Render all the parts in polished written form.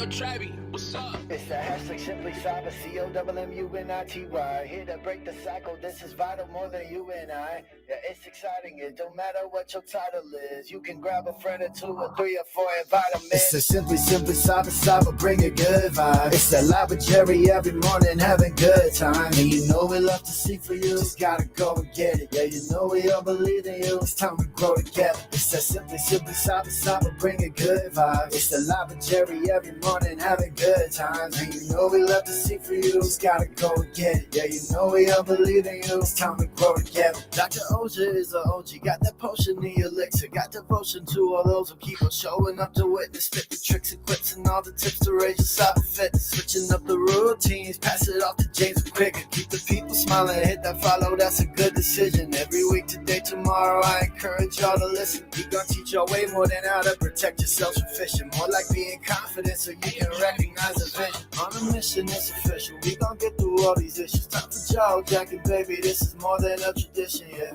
yo, Travi, what's up? It's the hashtag Simply Cyber, COMMUNITY. Here to break the cycle, this is vital more than you and I. Yeah, it's exciting, it don't matter what your title is. You can grab a friend or two or three or four and vitamin. It's the Simply Cyber, bring a good vibe. It's that live with Jerry every morning, having good time. And you know we love to see for you, just gotta go and get it. Yeah, you know we all believe in you, it's time to grow together. It's that Simply Cyber, bring a good vibe. It's the live with Jerry every morning, having good times. And you know we love to see for you, just gotta go and get it. Yeah, you know we all believe in you, it's time to grow together. Dr. Auger is an OG, got that potion in your elixir, got devotion to all those who keep on showing up to witness, fit the tricks and quips and all the tips to raise your cyber fitness, switching up the routines, pass it off to James quicker, keep the people smiling, hit that follow, that's a good decision. Every week, today, tomorrow, I encourage y'all to listen. We gon' teach y'all way more than how to protect yourselves from phishing, more like being confident so you can recognize the vision. On a mission, it's official, we gon' get through all these issues. Time for jaw jacking, baby, this is more than a tradition, yeah.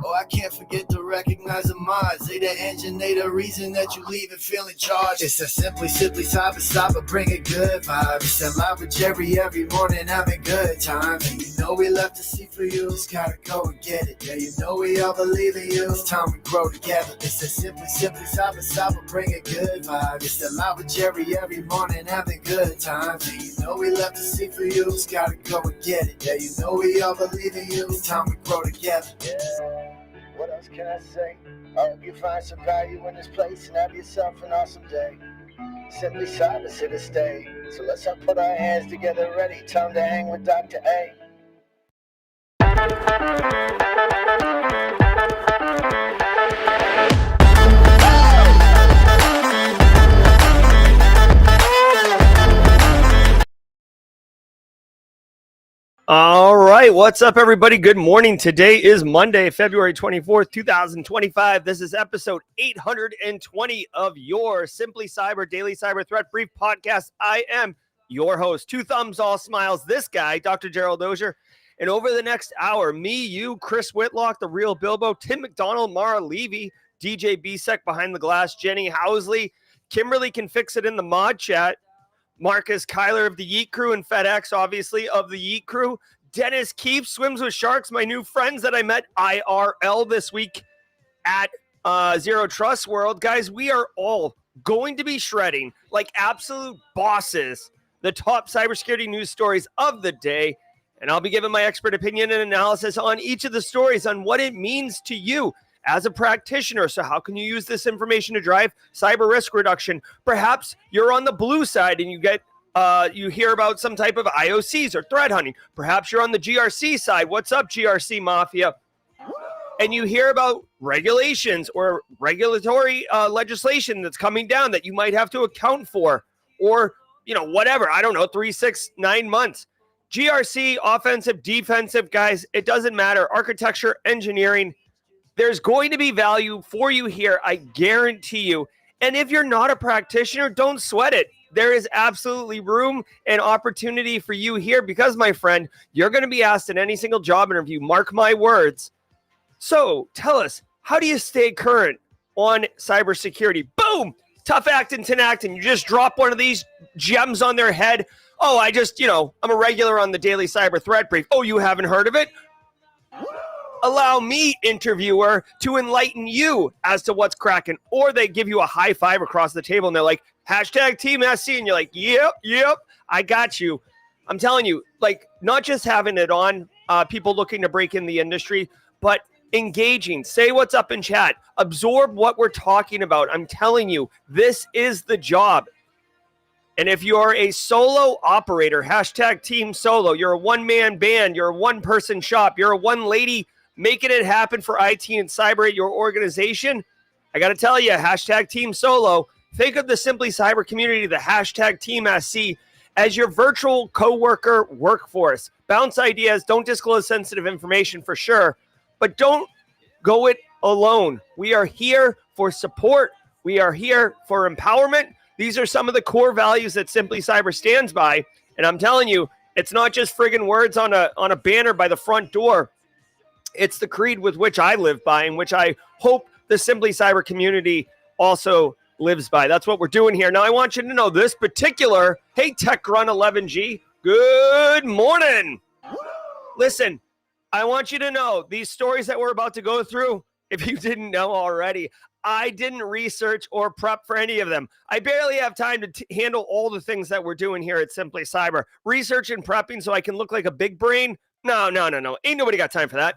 Oh, I can't forget to recognize the mods. They the engine, they the reason that you leave and feeling charged. It's a Simply Cyber, bring a good vibe. It's that live with Jerry every morning, having good time. And you know we love to see for you, just gotta go and get it. Yeah, you know we all believe in you, it's time we grow together. It's a Simply Cyber, bring a good vibe. It's that live with Jerry every morning, having good time. And you know we love to see for you, just gotta go and get it. Yeah, you know we all believe in you, it's time we grow together. Yeah. What else can I say? I hope you find some value in this place and have yourself an awesome day. Simply Cyber's here to stay. So let's all put our hands together ready. Time to hang with Dr. A. All right, what's up, everybody? Good morning. Today is Monday, February 24th, 2025. This is episode 820 of your Simply Cyber Daily Cyber Threat Brief podcast. I am your host, two thumbs, all smiles, this guy, Dr. Gerald Auger. And over the next hour, me, you, Chris Whitlock, the real Bilbo, Tim McDonald, Mara Levy, DJ Bisek behind the glass, Jenny Housley, Kimberly can fix it in the mod chat, Marcus Kyler of the Yeet Crew and FedEx, obviously, of the Yeet Crew. Dennis Keefe, Swims with Sharks, my new friends that I met IRL this week at Zero Trust World. Guys, we are all going to be shredding like absolute bosses the top cybersecurity news stories of the day. And I'll be giving my expert opinion and analysis on each of the stories on what it means to you as a practitioner. So how can you use this information to drive cyber risk reduction? Perhaps you're on the blue side and you hear about some type of IOCs or threat hunting. Perhaps you're on the GRC side. What's up, GRC Mafia? And you hear about regulations or regulatory legislation that's coming down that you might have to account for, or, whatever. I don't know, 3, 6, 9 months. GRC, offensive, defensive, guys, it doesn't matter. Architecture, engineering, there's going to be value for you here, I guarantee you. And if you're not a practitioner, don't sweat it. There is absolutely room and opportunity for you here because, my friend, you're going to be asked in any single job interview, mark my words. So tell us, how do you stay current on cybersecurity? Boom! Tough acting, tin acting. You just drop one of these gems on their head. Oh, I'm a regular on the Daily Cyber Threat Brief. Oh, you haven't heard of it? Allow me, interviewer, to enlighten you as to what's cracking. Or they give you a high five across the table and they're like, #Team SC. And you're like, yep, I got you. I'm telling you, not just having it on people looking to break in the industry, but engaging. Say what's up in chat. Absorb what we're talking about. I'm telling you, this is the job. And if you're a solo operator, #Team Solo, you're a one-man band, you're a one-person shop, you're a one-lady making it happen for IT and cyber at your organization, I got to tell you, #Team Solo, think of the Simply Cyber community, the #Team SC, as your virtual coworker workforce. Bounce ideas, don't disclose sensitive information for sure, but don't go it alone. We are here for support. We are here for empowerment. These are some of the core values that Simply Cyber stands by. And I'm telling you, it's not just friggin' words on a banner by the front door. It's the creed with which I live by, and which I hope the Simply Cyber community also lives by. That's what we're doing here. Now, I want you to know this particular, hey, TechRun11G, good morning. Listen, I want you to know these stories that we're about to go through, if you didn't know already, I didn't research or prep for any of them. I barely have time to handle all the things that we're doing here at Simply Cyber. Research and prepping so I can look like a big brain? No. Ain't nobody got time for that.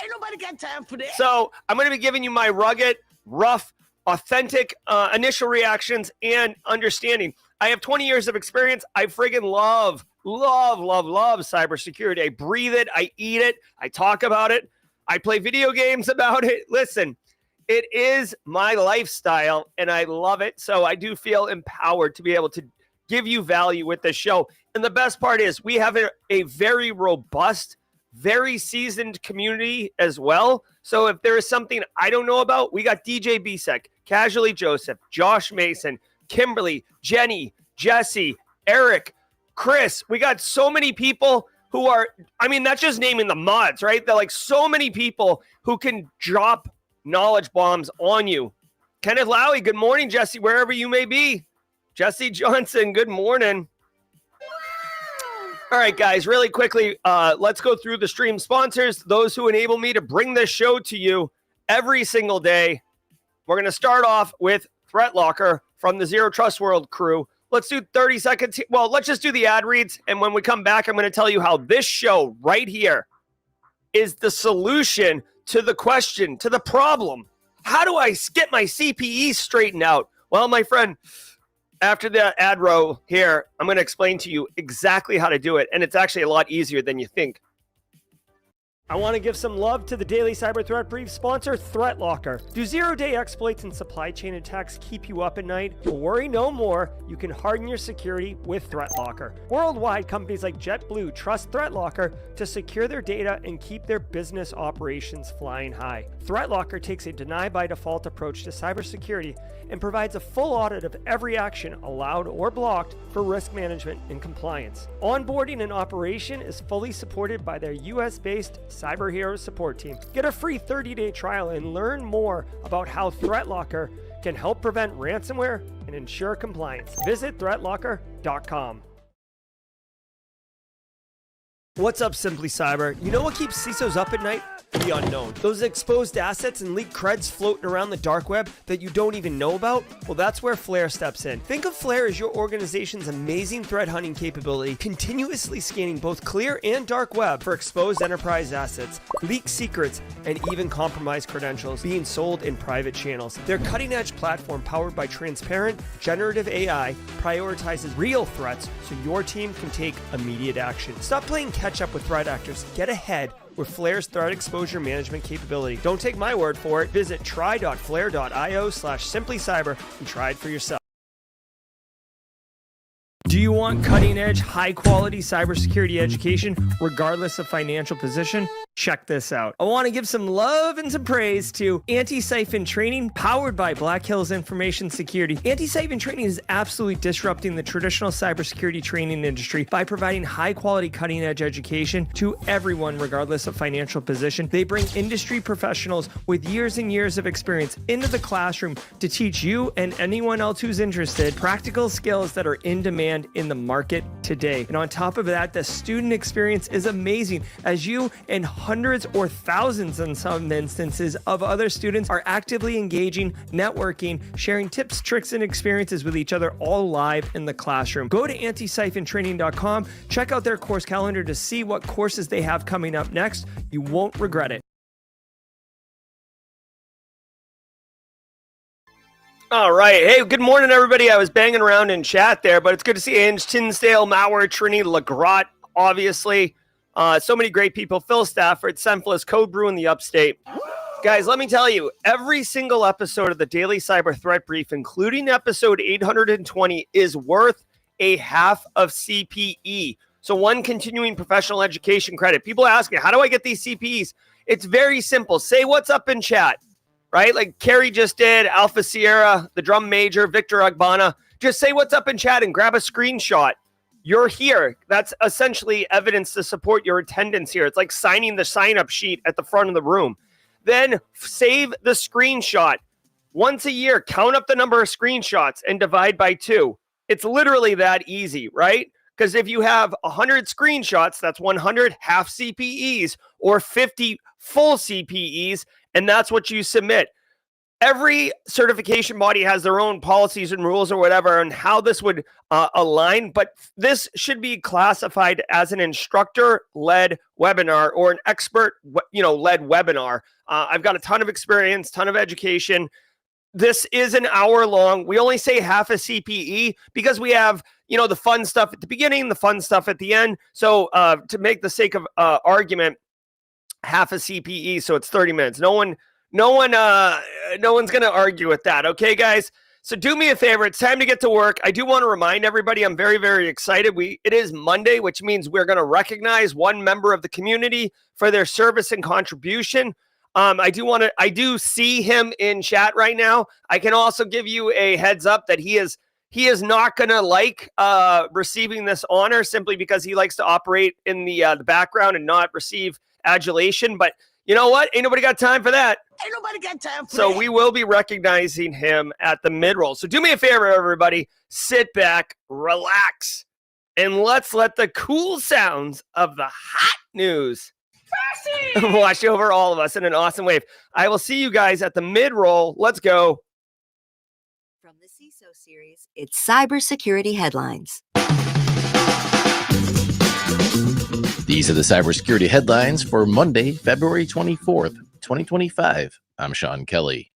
Ain't nobody got time for that. So I'm going to be giving you my rugged, rough, authentic initial reactions and understanding. I have 20 years of experience. I friggin' love cybersecurity. I breathe it. I eat it. I talk about it. I play video games about it. Listen, it is my lifestyle and I love it. So I do feel empowered to be able to give you value with this show. And the best part is we have a very robust, very seasoned community as well. So if there is something I don't know about, we got DJ Bisek, Casually Joseph, Josh Mason, Kimberly, Jenny, Jesse, Eric, Chris. We got so many people who are, that's just naming the mods, right? They're like so many people who can drop knowledge bombs on you. Kenneth Lowey, good morning, Jesse, wherever you may be. Jesse Johnson, good morning. All right, guys, really quickly, let's go through the stream sponsors, those who enable me to bring this show to you every single day. We're going to start off with ThreatLocker from the Zero Trust World crew. Let's do 30 seconds. Well, let's just do the ad reads. And when we come back, I'm going to tell you how this show right here is the solution to the question, to the problem. How do I get my CPEs straightened out? Well, my friend, after the ad row here, I'm going to explain to you exactly how to do it. And it's actually a lot easier than you think. I want to give some love to the Daily Cyber Threat Brief sponsor, ThreatLocker. Do zero-day exploits and supply chain attacks keep you up at night? Well, worry no more. You can harden your security with ThreatLocker. Worldwide, companies like JetBlue trust ThreatLocker to secure their data and keep their business operations flying high. ThreatLocker takes a deny-by-default approach to cybersecurity and provides a full audit of every action allowed or blocked for risk management and compliance. Onboarding and operation is fully supported by their US-based Cyber Heroes support team. Get a free 30-day trial and learn more about how ThreatLocker can help prevent ransomware and ensure compliance. Visit threatlocker.com. What's up, Simply Cyber? You know what keeps CISOs up at night? The unknown. Those exposed assets and leaked creds floating around the dark web that you don't even know about? Well, that's where Flare steps in. Think of Flare as your organization's amazing threat hunting capability, continuously scanning both clear and dark web for exposed enterprise assets, leaked secrets, and even compromised credentials being sold in private channels. Their cutting-edge platform, powered by transparent, generative AI, prioritizes real threats so your team can take immediate action. Stop playing catch-up with threat actors. Get ahead with Flare's threat exposure management capability. Don't take my word for it. Visit try.flare.io/simplycyber and try it for yourself. Do you want cutting-edge, high-quality cybersecurity education, regardless of financial position? Check this out. I want to give some love and some praise to Antisyphon Training, powered by Black Hills Information Security. Antisyphon Training is absolutely disrupting the traditional cybersecurity training industry by providing high-quality, cutting-edge education to everyone, regardless of financial position. They bring industry professionals with years and years of experience into the classroom to teach you and anyone else who's interested practical skills that are in demand in the market today. And on top of that, the student experience is amazing, as you and hundreds or thousands in some instances of other students are actively engaging, networking, sharing tips, tricks, and experiences with each other, all live in the classroom. Go to antisyphontraining.com, check out their course calendar to see what courses they have coming up next. You won't regret it. All right. Hey, good morning, everybody. I was banging around in chat there, but it's good to see Ange, Tinsdale, Malware, Trini, LaGrotte, obviously. So many great people. Phil Stafford, Senfless, Code Brew in the Upstate. Guys, let me tell you, every single episode of the Daily Cyber Threat Brief, including episode 820, is worth a half of CPE. So one continuing professional education credit. People ask me, how do I get these CPEs? It's very simple. Say what's up in chat. Right? Like Carrie just did, Alpha Sierra, the Drum Major, Victor Agbana. Just say what's up in chat and grab a screenshot. You're here. That's essentially evidence to support your attendance here. It's like signing the sign-up sheet at the front of the room. Then save the screenshot. Once a year, count up the number of screenshots and divide by 2. It's literally that easy, right? Because if you have 100 screenshots, that's 100 half CPEs or 50 full CPEs, and that's what you submit. Every certification body has their own policies and rules or whatever and how this would align, but this should be classified as an instructor-led webinar or an expert-led webinar. I've got a ton of experience, ton of education. This is an hour long. We only say half a CPE because we have, the fun stuff at the beginning, the fun stuff at the end. So to make the sake of argument, half a CPE, so it's 30 minutes. No one's going to argue with that. Okay, guys? So do me a favor. It's time to get to work. I do want to remind everybody I'm very, very excited. It is Monday, which means we're going to recognize one member of the community for their service and contribution. I do see him in chat right now. I can also give you a heads up that he is not going to like receiving this honor simply because he likes to operate in the background and not receive adulation. But you know what? Ain't nobody got time for that. Ain't nobody got time for that. So we will be recognizing him at the mid-roll. So do me a favor, everybody. Sit back, relax, and let's let the cool sounds of the hot news wash over all of us in an awesome wave. I will see you guys at the mid-roll. Let's go. From the CISO series, it's cybersecurity headlines. These are the cybersecurity headlines for Monday, February 24th, 2025. I'm Sean Kelly.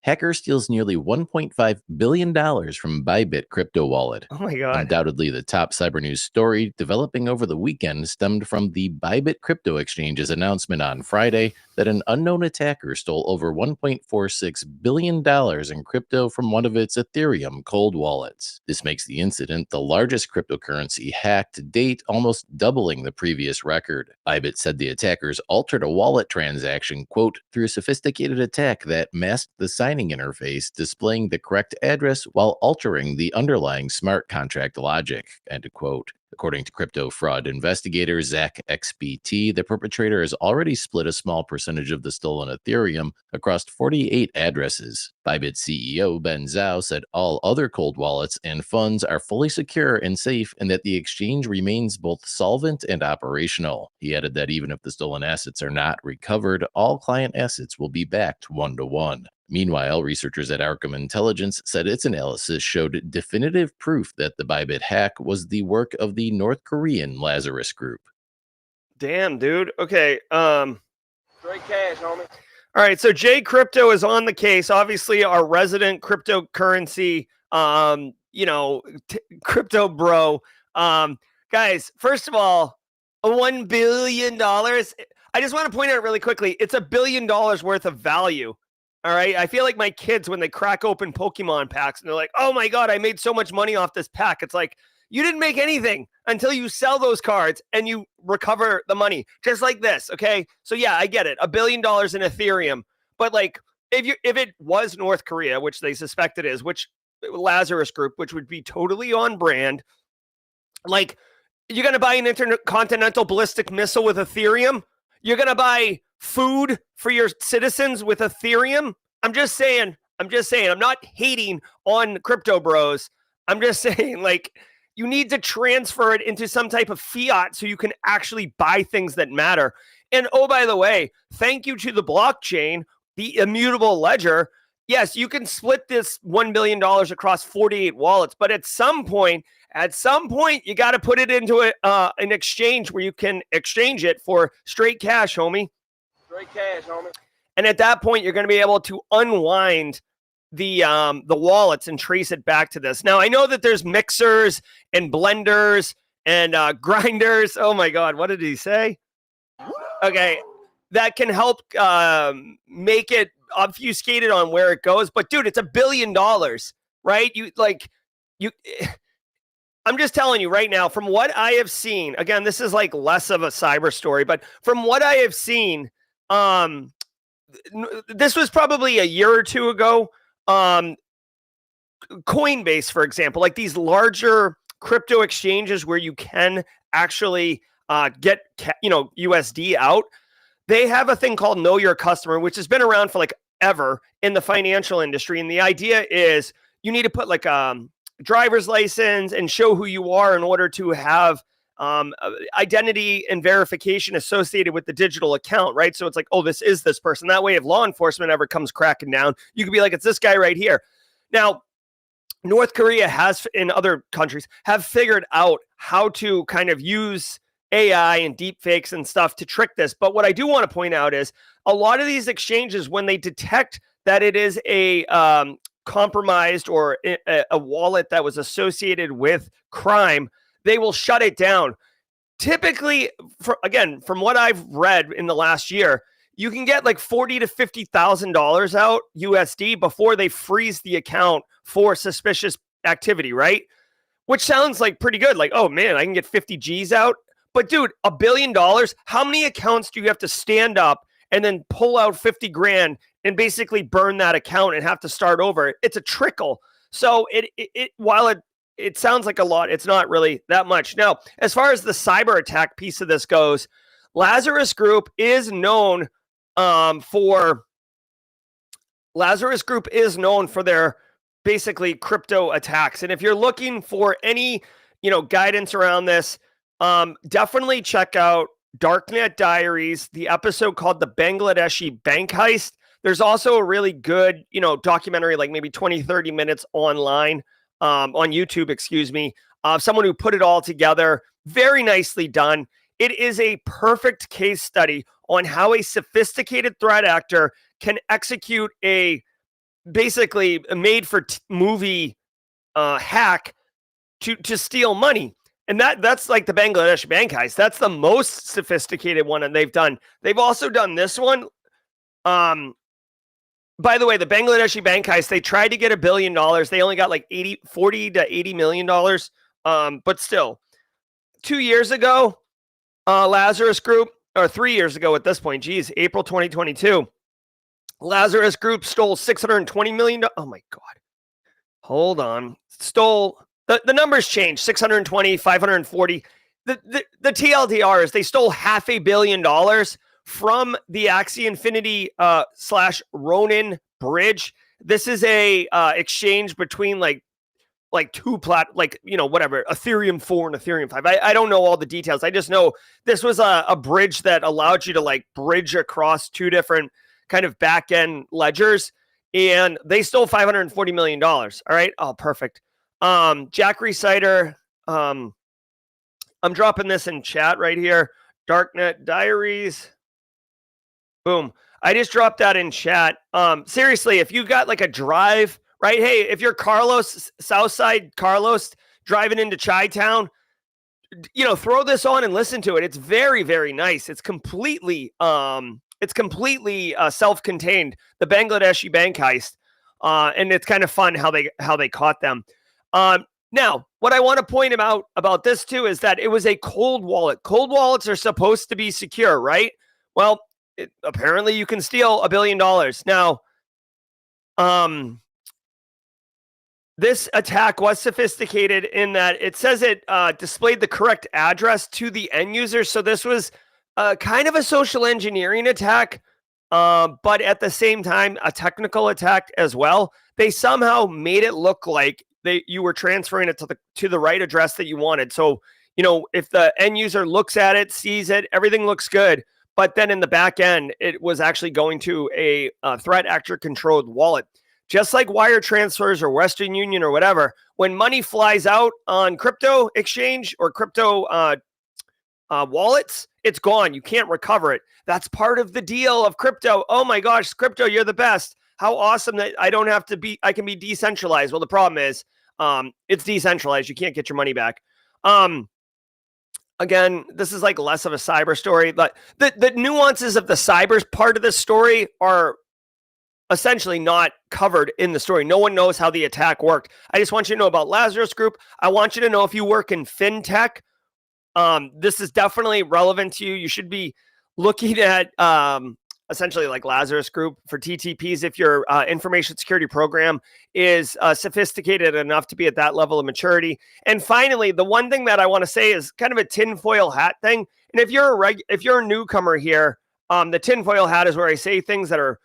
Hacker steals nearly $1.5 billion from Bybit crypto wallet. Oh my God. Undoubtedly, the top cyber news story developing over the weekend stemmed from the Bybit crypto exchange's announcement on Friday that an unknown attacker stole over $1.46 billion in crypto from one of its Ethereum cold wallets. This makes the incident the largest cryptocurrency hack to date, almost doubling the previous record. Bybit said the attackers altered a wallet transaction, quote, through a sophisticated attack that masked the signing interface, displaying the correct address while altering the underlying smart contract logic, end quote. According to crypto fraud investigator Zach XBT, the perpetrator has already split a small percentage of the stolen Ethereum across 48 addresses. Bybit CEO Ben Zhao said all other cold wallets and funds are fully secure and safe, and that the exchange remains both solvent and operational. He added that even if the stolen assets are not recovered, all client assets will be backed one-to-one. Meanwhile, researchers at Arkham Intelligence said its analysis showed definitive proof that the Bybit hack was the work of the North Korean Lazarus Group. Damn, dude. Okay. Straight cash, homie. All right. So Jay Crypto is on the case. Obviously, our resident cryptocurrency, crypto bro. Guys, first of all, $1 billion. I just want to point out really quickly, it's $1 billion worth of value. All right. I feel like my kids when they crack open Pokemon packs and they're like, oh my God, I made so much money off this pack. It's like, you didn't make anything until you sell those cards and you recover the money just like this. Okay. So yeah, I get it. $1 billion in Ethereum. But like, if it was North Korea, which they suspect it is, which Lazarus Group, which would be totally on brand, like you're going to buy an intercontinental ballistic missile with Ethereum. You're going to buy food for your citizens with Ethereum. I'm just saying, I'm not hating on crypto bros. I'm just saying, like, you need to transfer it into some type of fiat so you can actually buy things that matter. And oh, by the way, thank you to the blockchain, the immutable ledger. Yes, you can split this $1 billion across 48 wallets, but at some point, you got to put it into an exchange where you can exchange it for straight cash, homie. Straight cash, homie. And at that point, you're going to be able to unwind the wallets and trace it back to this. Now, I know that there's mixers and blenders and grinders. Oh my God, what did he say? Okay, that can help make it obfuscated on where it goes. But dude, it's $1 billion, right? I'm just telling you right now, from what I have seen, again, this is like less of a cyber story, but from what I have seen, this was probably a year or two ago. Coinbase, for example, like these larger crypto exchanges where you can actually get USD out. They have a thing called Know Your Customer, which has been around for like ever in the financial industry. And the idea is you need to put like a driver's license and show who you are in order to have identity and verification associated with the digital account, right? So it's like, oh, this is this person. That way, if law enforcement ever comes cracking down, you could be like, it's this guy right here. Now, North Korea has, in other countries, have figured out how to kind of use AI and deep fakes and stuff to trick this. But what I do want to point out is a lot of these exchanges, when they detect that it is a compromised or a wallet that was associated with crime, they will shut it down. Typically, from what I've read in the last year, you can get like $40,000 to $50,000 out USD before they freeze the account for suspicious activity, right? Which sounds like pretty good. Like, oh man, I can get 50 G's out. But dude, $1 billion, how many accounts do you have to stand up and then pull out 50 grand and basically burn that account and have to start over? It's a trickle. So while it sounds like a lot, it's not really that much. Now, as far as the cyber attack piece of this goes, Lazarus Group is known for their basically crypto attacks. And if you're looking for any, guidance around this, definitely check out Darknet Diaries, the episode called The Bangladeshi Bank Heist. There's also a really good, documentary, like maybe 20, 30 minutes online, on YouTube, someone who put it all together. Very nicely done. It is a perfect case study on how a sophisticated threat actor can execute a basically made for movie hack to steal money. And that's like the Bangladesh bank heist. That's the most sophisticated one that they've done. They've also done this one. By the way, the Bangladeshi bank heist, they tried to get $1 billion. They only got like 40 to $80 million. But still, 2 years ago, Lazarus Group, or 3 years ago at this point, April 2022, Lazarus Group stole $620 million. Oh my God. Hold on. Stole, the numbers changed, 620, 540. The TLDR is they stole $500 million from the Axie Infinity / Ronin bridge. This is a exchange between like two whatever, Ethereum 4 and Ethereum 5. I don't know all the details. I just know this was a bridge that allowed you to like bridge across two different kind of back end ledgers, and they stole $540 million. All right. Oh, perfect. Jack Reciter. I'm dropping this in chat right here. Darknet Diaries. Boom. I just dropped that in chat. Seriously, if you got like a drive, right? Hey, if you're Carlos, Southside Carlos, driving into Chi-Town, throw this on and listen to it. It's very, very nice. It's completely self-contained, the Bangladeshi bank heist. And it's kind of fun how they caught them. Now, what I want to point out about this too is that it was a cold wallet. Cold wallets are supposed to be secure, right? Well, apparently you can steal $1 billion. Now, this attack was sophisticated in that it says it displayed the correct address to the end user. So this was kind of a social engineering attack, but at the same time, a technical attack as well. They somehow made it look like you were transferring it to the right address that you wanted. So, if the end user looks at it, sees it, everything looks good. But then in the back end, it was actually going to a threat actor controlled wallet. Just like wire transfers or Western Union or whatever, when money flies out on crypto exchange or crypto wallets, it's gone. You can't recover it. That's part of the deal of crypto. Oh my gosh, crypto, you're the best. How awesome that I can be decentralized. Well, the problem is it's decentralized. You can't get your money back. Again, this is like less of a cyber story, but the nuances of the cyber part of this story are essentially not covered in the story. No one knows how the attack worked. I just want you to know about Lazarus Group. I want you to know if you work in fintech, this is definitely relevant to you. You should be looking at essentially like Lazarus Group for TTPs if your information security program is sophisticated enough to be at that level of maturity. And finally, the one thing that I want to say is kind of a tinfoil hat thing. And if you're a newcomer here, the tinfoil hat is where I say things that are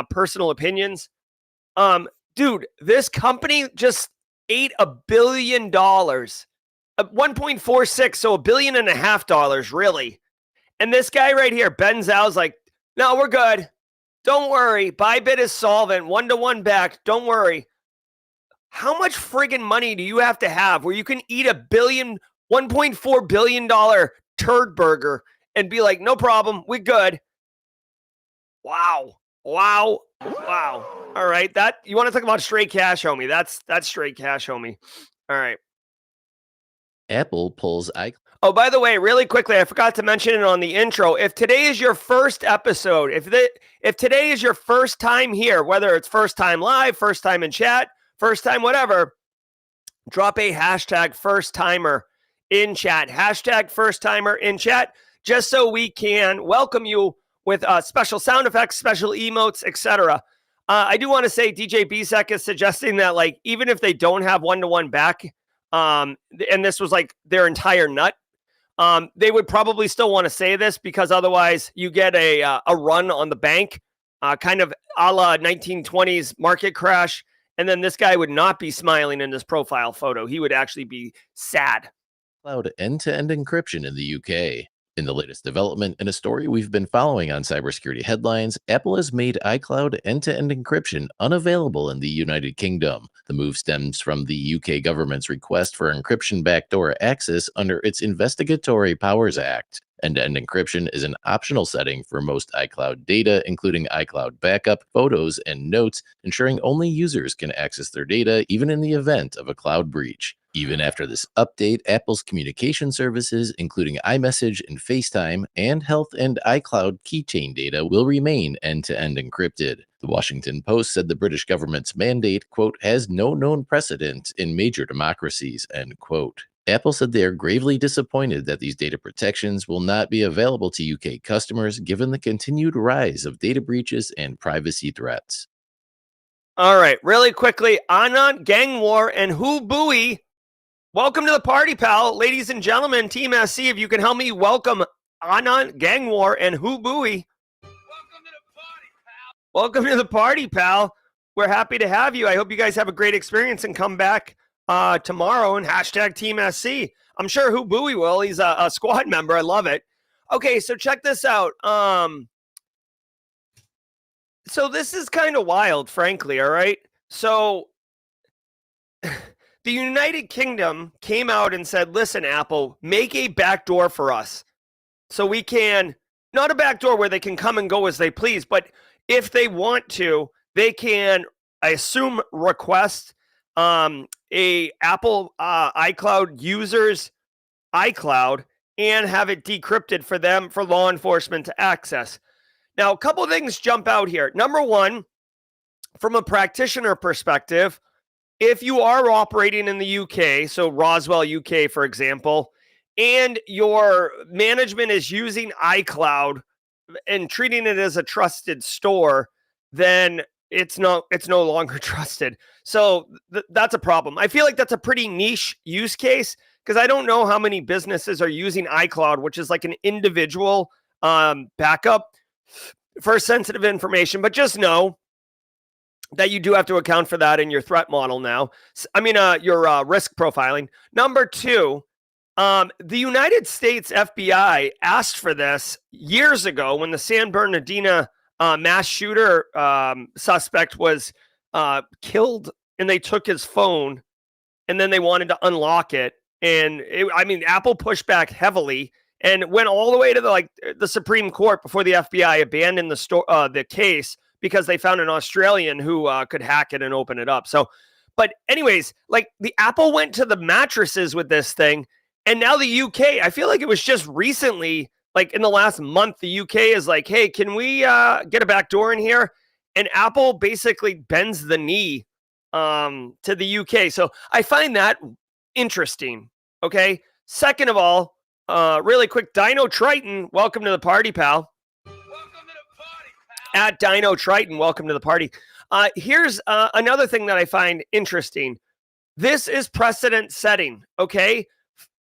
personal opinions. Dude, this company just ate $1 billion, 1.46, so $1.5 billion, really. And this guy right here, Ben Zhao's like, no, we're good. Don't worry. Bybit is solvent, 1-to-1 back. Don't worry. How much friggin' money do you have to have where you can eat $1.4 billion turd burger and be like, no problem, we good? Wow. All right, that you want to talk about straight cash, homie? That's straight cash, homie. All right. Apple pulls iCloud. Oh, by the way, really quickly, I forgot to mention it on the intro. If today is your first episode, if today is your first time here, whether it's first time live, first time in chat, first time whatever, drop a hashtag first timer in chat. Hashtag first timer in chat, just so we can welcome you with special sound effects, special emotes, etc. I do want to say DJ Bisek is suggesting that, like, even if they don't have 1-to-1 back, and this was like their entire nut, they would probably still want to say this because otherwise you get a run on the bank, kind of a la 1920s market crash. And then this guy would not be smiling in his profile photo. He would actually be sad. Cloud end-to-end encryption in the UK. In the latest development in a story we've been following on cybersecurity headlines, Apple has made iCloud end-to-end encryption unavailable in the United Kingdom. The move stems from the UK government's request for encryption backdoor access under its Investigatory Powers Act. End-to-end encryption is an optional setting for most iCloud data, including iCloud backup, photos, and notes, ensuring only users can access their data even in the event of a cloud breach. Even after this update, Apple's communication services, including iMessage and FaceTime, and Health and iCloud keychain data will remain end-to-end encrypted. The Washington Post said the British government's mandate, quote, has no known precedent in major democracies, end quote. Apple said they are gravely disappointed that these data protections will not be available to UK customers given the continued rise of data breaches and privacy threats. All right, really quickly, Anand, Gang War, and Who Booey. Welcome to the party, pal. Ladies and gentlemen, Team SC, if you can help me welcome Anand, Gang War, and Who Booey. Welcome to the party, pal. We're happy to have you. I hope you guys have a great experience and come back tomorrow and hashtag Team SC. I'm sure Who Booey will. He's a squad member. I love it. Okay, so check this out. So this is kind of wild, frankly, all right? So the United Kingdom came out and said, listen, Apple, make a backdoor for us. So we can, not a backdoor where they can come and go as they please, but if they want to, they can, I assume, request a Apple iCloud user's iCloud and have it decrypted for them for law enforcement to access. Now, a couple of things jump out here. Number one, from a practitioner perspective, if you are operating in the UK, so Roswell, UK, for example, and your management is using iCloud and treating it as a trusted store, then it's no longer trusted. So that's a problem. I feel like that's a pretty niche use case because I don't know how many businesses are using iCloud, which is like an individual backup for sensitive information, but just know that you do have to account for that in your threat model now. I mean, your risk profiling. Number two, the United States FBI asked for this years ago when the San Bernardino mass shooter suspect was killed, and they took his phone, and then they wanted to unlock it. And Apple pushed back heavily and went all the way to the Supreme Court before the FBI abandoned the case because they found an Australian who could hack it and open it up. So, but anyways, like the Apple went to the mattresses with this thing, and now the UK, I feel like it was just recently, like in the last month, the UK is like, hey, can we get a backdoor in here? And Apple basically bends the knee to the UK. So I find that interesting. Okay. Second of all, really quick, Dino Triton, welcome to the party, pal. At Dino Triton, welcome to the party. Here's another thing that I find interesting. This is precedent setting, okay?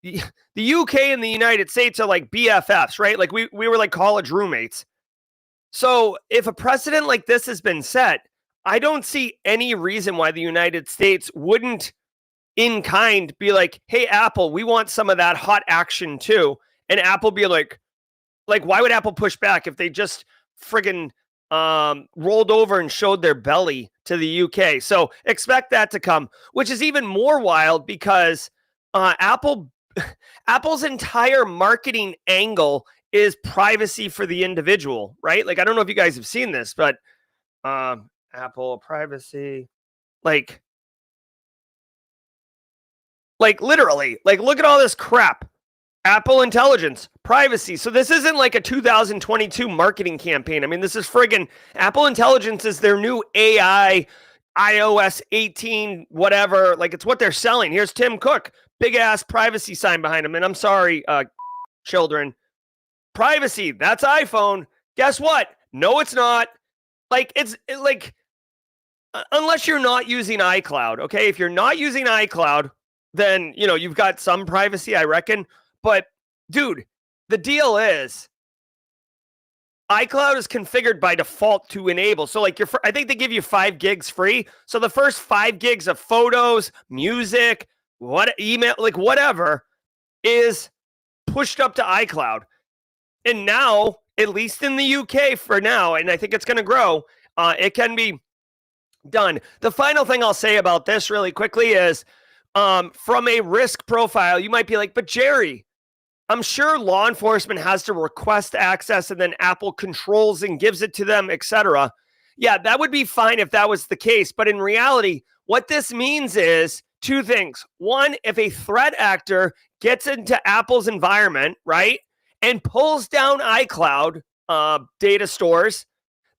The UK and the United States are like BFFs, right? Like we were like college roommates. So if a precedent like this has been set, I don't see any reason why the United States wouldn't in kind be like, hey, Apple, we want some of that hot action too. And Apple be like, why would Apple push back if they just friggin' rolled over and showed their belly to the UK? So expect that to come, which is even more wild because Apple's entire marketing angle is privacy for the individual, right? Like, I don't know if you guys have seen this, but Apple privacy, like literally, like, look at all this crap. Apple Intelligence, privacy. So this isn't like a 2022 marketing campaign. I mean, this is friggin' Apple Intelligence is their new AI, iOS 18, whatever. Like, it's what they're selling. Here's Tim Cook, big ass privacy sign behind him. And I'm sorry, children. Privacy, that's iPhone. Guess what? No, it's not. Like, unless you're not using iCloud, okay? If you're not using iCloud, then, you've got some privacy, I reckon. But, dude, the deal is iCloud is configured by default to enable. So, like, I think they give you 5 gigs free. So the first 5 gigs of photos, music, email, like whatever, is pushed up to iCloud. And now, at least in the UK for now, and I think it's going to grow, it can be done. The final thing I'll say about this really quickly is from a risk profile, you might be like, but Jerry, I'm sure law enforcement has to request access and then Apple controls and gives it to them, etc. Yeah, that would be fine if that was the case. But in reality, what this means is 2 things. One, if a threat actor gets into Apple's environment, right, and pulls down iCloud data stores,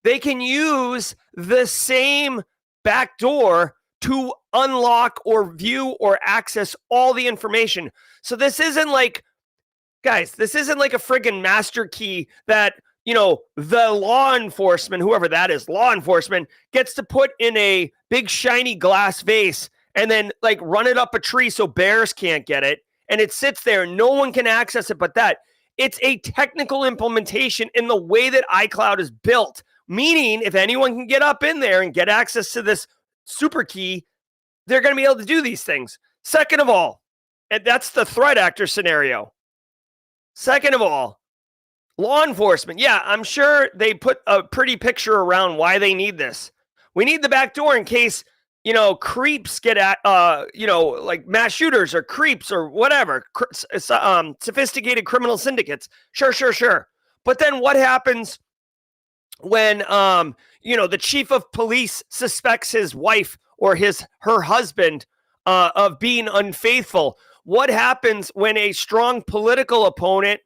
they can use the same backdoor to unlock or view or access all the information. So this isn't like, guys, this isn't like a friggin' master key that, the law enforcement, whoever that is, law enforcement gets to put in a big shiny glass vase and then like run it up a tree so bears can't get it. And it sits there and no one can access it but that. It's a technical implementation in the way that iCloud is built, meaning if anyone can get up in there and get access to this super key, they're going to be able to do these things. Second of all, and that's the threat actor scenario. Second of all, law enforcement. Yeah, I'm sure they put a pretty picture around why they need this. We need the back door in case, creeps get at, like mass shooters or creeps or whatever, sophisticated criminal syndicates. Sure. But then what happens when, the chief of police suspects his wife or her husband of being unfaithful? What happens when a strong political opponent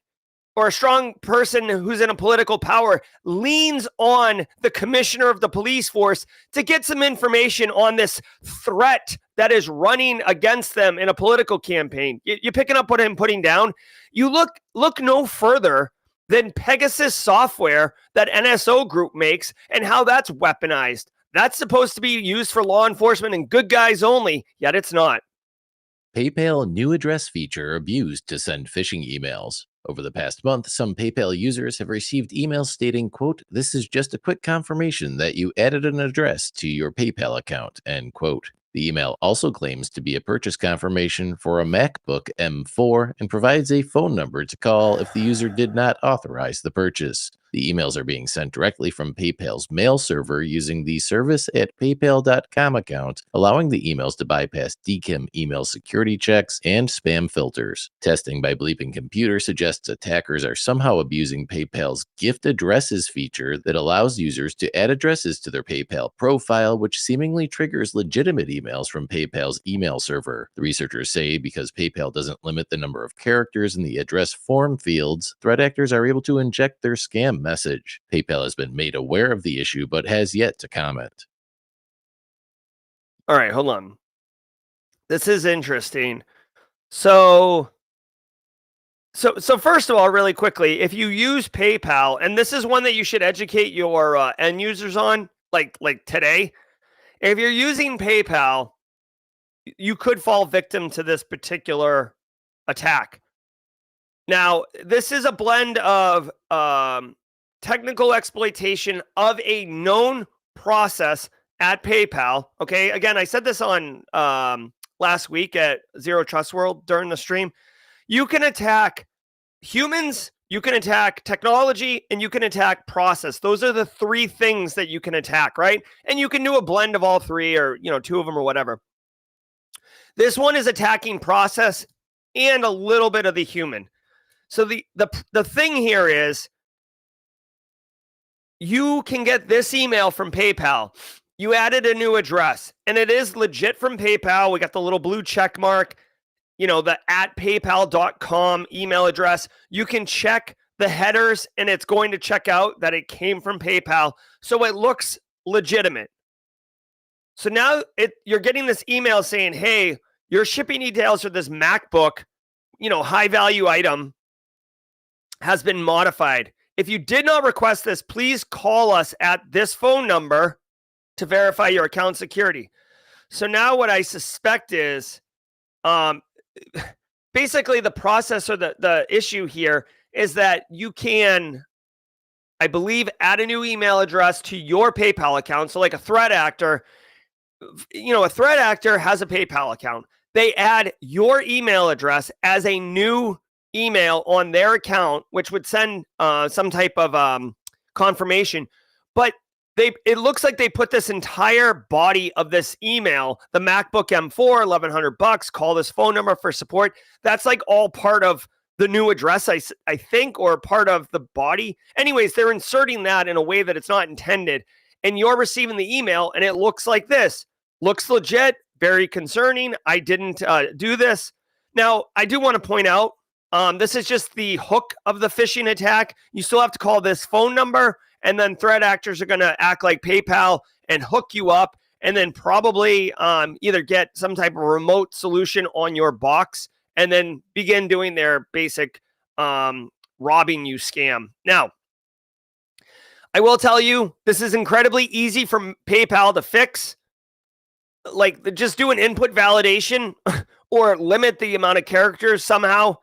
or a strong person who's in a political power leans on the commissioner of the police force to get some information on this threat that is running against them in a political campaign? You picking up what I'm putting down? You look no further than Pegasus software that NSO Group makes and how that's weaponized. That's supposed to be used for law enforcement and good guys only, yet it's not. PayPal new address feature abused to send phishing emails. Over the past month, some PayPal users have received emails stating, quote, "This is just a quick confirmation that you added an address to your PayPal account," end quote. The email also claims to be a purchase confirmation for a MacBook M4 and provides a phone number to call if the user did not authorize the purchase. The emails are being sent directly from PayPal's mail server using the service@paypal.com account, allowing the emails to bypass DKIM email security checks and spam filters. Testing by Bleeping Computer suggests attackers are somehow abusing PayPal's gift addresses feature that allows users to add addresses to their PayPal profile, which seemingly triggers legitimate emails from PayPal's email server. The researchers say because PayPal doesn't limit the number of characters in the address form fields, threat actors are able to inject their scam message. PayPal has been made aware of the issue, but has yet to comment. All right, hold on. This is interesting. So first of all, really quickly, if you use PayPal, and this is one that you should educate your end users on, like today, if you're using PayPal, you could fall victim to this particular attack. Now, this is a blend of technical exploitation of a known process at PayPal. Okay, again, I said this on last week at Zero Trust World during the stream. You can attack humans, you can attack technology, and you can attack process. Those are the three things that you can attack, right? And you can do a blend of all three, or two of them or whatever. This one is attacking process and a little bit of the human. So the thing here is, you can get this email from PayPal. You added a new address, and it is legit from PayPal. We got the little blue check mark, the @paypal.com email address. You can check the headers, and it's going to check out that it came from PayPal. So it looks legitimate. So now you're getting this email saying, hey, your shipping details for this MacBook, high value item has been modified. If you did not request this, please call us at this phone number to verify your account security. So now what I suspect is, basically the process or the issue here is that you can, I believe, add a new email address to your PayPal account. So like a threat actor, a threat actor has a PayPal account. They add your email address as a new email on their account, which would send some type of confirmation. But it looks like they put this entire body of this email, the MacBook M4, $1,100, call this phone number for support. That's like all part of the new address, I think, or part of the body. Anyways, they're inserting that in a way that it's not intended. And you're receiving the email, and it looks like this. Looks legit, very concerning. I didn't do this. Now, I do want to point out, this is just the hook of the phishing attack. You still have to call this phone number, and then threat actors are going to act like PayPal and hook you up, and then probably either get some type of remote solution on your box, and then begin doing their basic robbing you scam. Now, I will tell you, this is incredibly easy for PayPal to fix. Like, just do an input validation or limit the amount of characters somehow.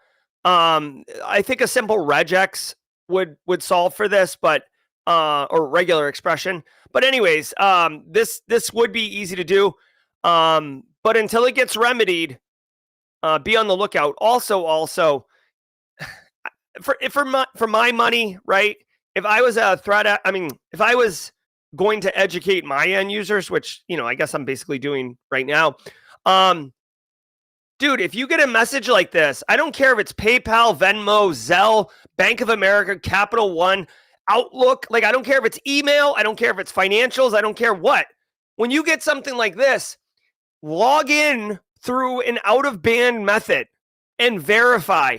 I think a simple regex would solve for this, but or regular expression. But anyways, this would be easy to do. But until it gets remedied, be on the lookout. Also, for my money, right? If I was a threat, if I was going to educate my end users, which I guess I'm basically doing right now. Dude, if you get a message like this, I don't care if it's PayPal, Venmo, Zelle, Bank of America, Capital One, Outlook. Like, I don't care if it's email. I don't care if it's financials. I don't care what. When you get something like this, log in through an out-of-band method and verify,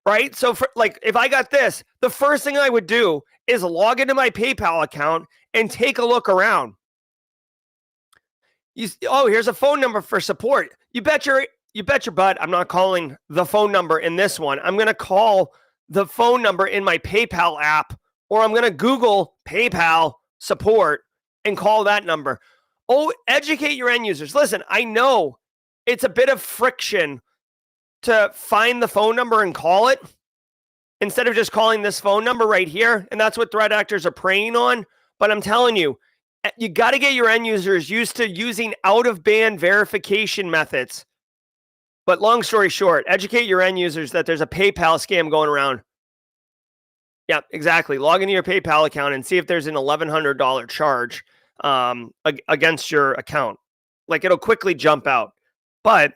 right? So, if I got this, the first thing I would do is log into my PayPal account and take a look around. Here's a phone number for support. You bet your butt I'm not calling the phone number in this one. I'm going to call the phone number in my PayPal app, or I'm going to Google PayPal support and call that number. Educate your end users. Listen, I know it's a bit of friction to find the phone number and call it instead of just calling this phone number right here. And that's what threat actors are preying on. But I'm telling you, you got to get your end users used to using out-of-band verification methods. But long story short, educate your end users that there's a PayPal scam going around. Yeah, exactly. Log into your PayPal account and see if there's an $1,100 charge against your account. Like, it'll quickly jump out. But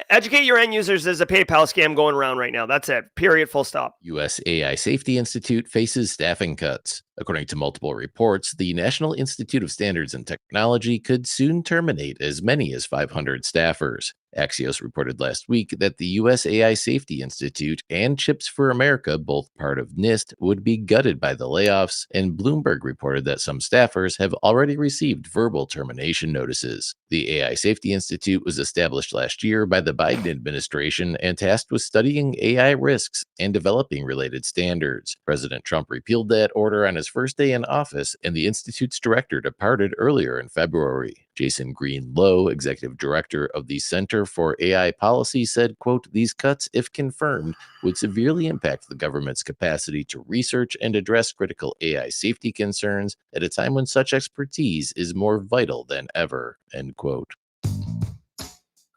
educate your end users. There's a PayPal scam going around right now. That's it. Period. Full stop. U.S. AI Safety Institute faces staffing cuts. According to multiple reports, the National Institute of Standards and Technology could soon terminate as many as 500 staffers. Axios reported last week that the U.S. AI Safety Institute and Chips for America, both part of NIST, would be gutted by the layoffs, and Bloomberg reported that some staffers have already received verbal termination notices. The AI Safety Institute was established last year by the Biden administration and tasked with studying AI risks and developing related standards. President Trump repealed that order on his his first day in office, and the Institute's director departed earlier in February. Jason Green-Lowe, executive director of the Center for AI Policy, said, quote, "These cuts, if confirmed, would severely impact the government's capacity to research and address critical AI safety concerns at a time when such expertise is more vital than ever," end quote.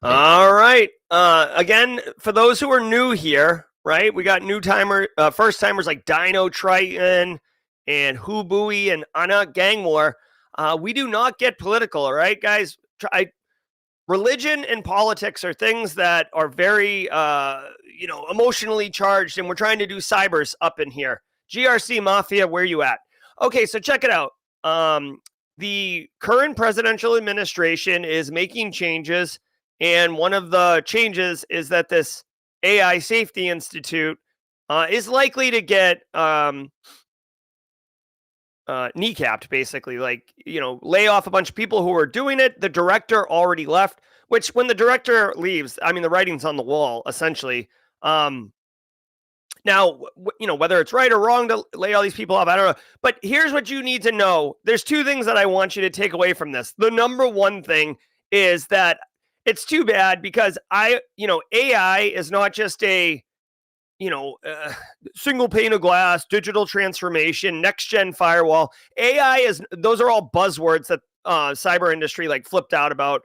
All right. Again, for those who are new here, right, we got first timers like Dino Triton and Hubui and Anna Gangwar. We do not get political, all right, guys? Religion and politics are things that are very, emotionally charged, and we're trying to do cybers up in here. GRC Mafia, where you at? Okay, so check it out. The current presidential administration is making changes, and one of the changes is that this AI Safety Institute is likely to get kneecapped, basically, lay off a bunch of people who are doing it. The director already left, which when the director leaves, I mean, the writing's on the wall, essentially. Now, whether it's right or wrong to lay all these people off, I don't know. But here's what you need to know. There's two things that I want you to take away from this. The number one thing is that it's too bad because AI is not just a, single pane of glass, digital transformation, next gen firewall. Those are all buzzwords that cyber industry flipped out about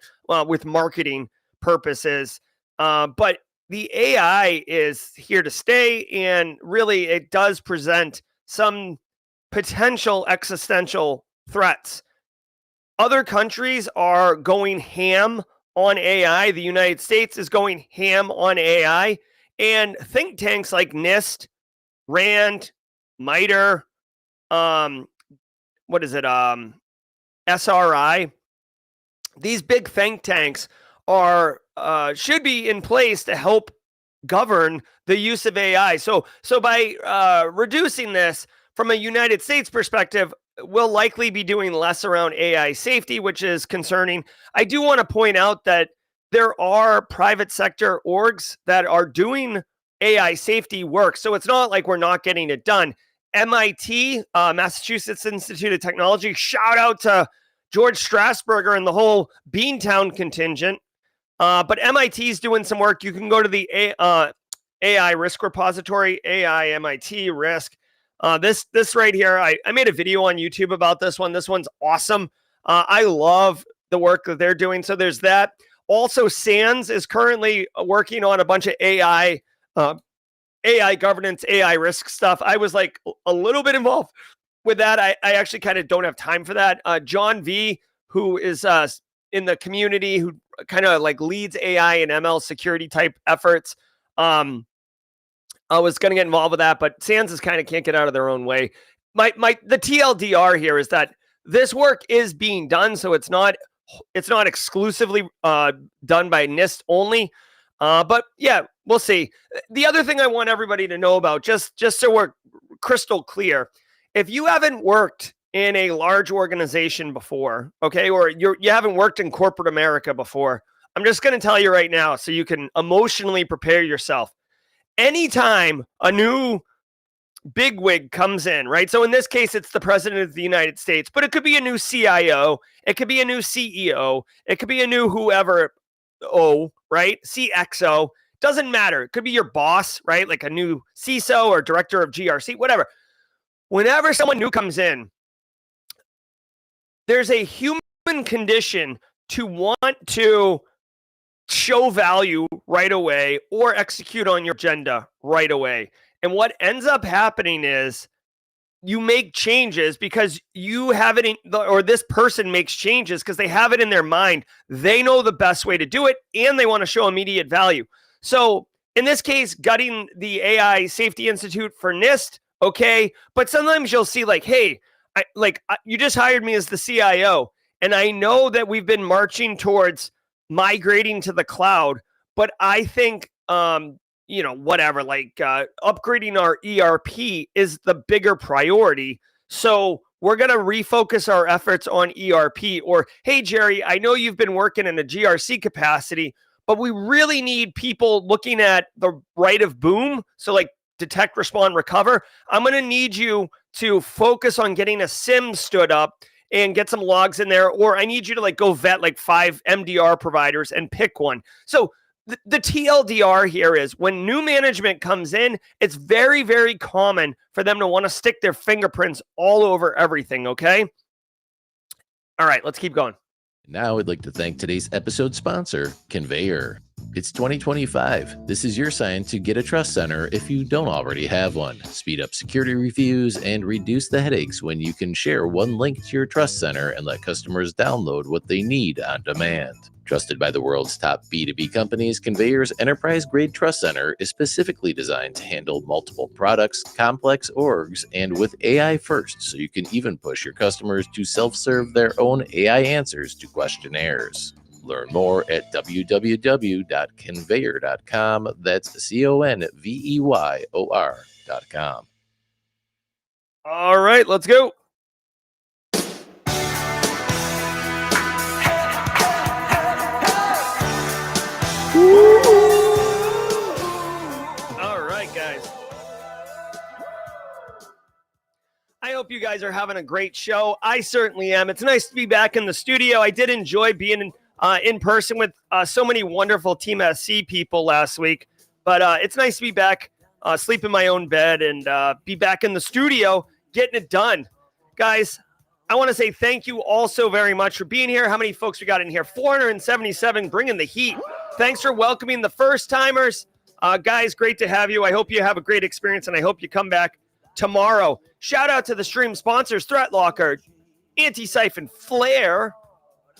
with marketing purposes. But the AI is here to stay, and really it does present some potential existential threats. Other countries are going ham on AI. The United States is going ham on AI. And think tanks like NIST, RAND, MITRE, SRI, these big think tanks should be in place to help govern the use of AI. So by reducing this from a United States perspective, we'll likely be doing less around AI safety, which is concerning. I do want to point out that there are private sector orgs that are doing AI safety work. So it's not like we're not getting it done. MIT, Massachusetts Institute of Technology, shout out to George Strasburger and the whole Beantown contingent. But MIT is doing some work. You can go to the AI risk repository, AI MIT risk. This right here, I made a video on YouTube about this one. This one's awesome. I love the work that they're doing. So there's that. Also, SANS is currently working on a bunch of AI governance, AI risk stuff. I was a little bit involved with that. I actually kind of don't have time for that. John V, who is in the community, who kind of leads AI and ML security type efforts. I was going to get involved with that, but SANS is kind of can't get out of their own way. The TLDR here is that this work is being done, so it's not exclusively done by NIST only. But yeah, we'll see. The other thing I want everybody to know about, just so we're crystal clear, if you haven't worked in a large organization before, okay, or you haven't worked in corporate America before, I'm just going to tell you right now so you can emotionally prepare yourself. Anytime a new bigwig comes in, right? So in this case, it's the president of the United States, but it could be a new CIO, it could be a new CEO, it could be a new whoever, right? CXO, doesn't matter. It could be your boss, right? Like a new CISO or director of GRC, whatever. Whenever someone new comes in, there's a human condition to want to show value right away or execute on your agenda right away. And what ends up happening is you make changes because you have it or this person makes changes because they have it in their mind. They know the best way to do it and they want to show immediate value. So in this case, gutting the AI Safety Institute for NIST, okay. But sometimes you'll see hey, you just hired me as the CIO. And I know that we've been marching towards migrating to the cloud, but I think, upgrading our ERP is the bigger priority. So we're going to refocus our efforts on ERP. Or, hey, Jerry, I know you've been working in a GRC capacity, but we really need people looking at the right of boom. So detect, respond, recover. I'm going to need you to focus on getting a SIM stood up and get some logs in there, or I need you to like go vet like 5 MDR providers and pick one. So the TLDR here is when new management comes in, it's very, very common for them to want to stick their fingerprints all over everything, okay? All right, let's keep going. Now I'd like to thank today's episode sponsor, Conveyor. It's 2025. This is your sign to get a trust center if you don't already have one. Speed up security reviews and reduce the headaches when you can share one link to your trust center and let customers download what they need on demand. Trusted by the world's top B2B companies, Conveyor's enterprise-grade trust center is specifically designed to handle multiple products, complex orgs, and with AI first, so you can even push your customers to self-serve their own AI answers to questionnaires. Learn more at www.conveyor.com. That's CONVEYOR.com. All right, let's go. All right, guys. I hope you guys are having a great show. I certainly am. It's nice to be back in the studio. I did enjoy being in person with so many wonderful Team SC people last week. But it's nice to be back, sleep in my own bed, and be back in the studio getting it done. Guys, I want to say thank you all so very much for being here. How many folks we got in here? 477, bringing the heat. Thanks for welcoming the first-timers. Guys, great to have you. I hope you have a great experience, and I hope you come back tomorrow. Shout out to the stream sponsors, ThreatLocker, Antisyphon, Flare,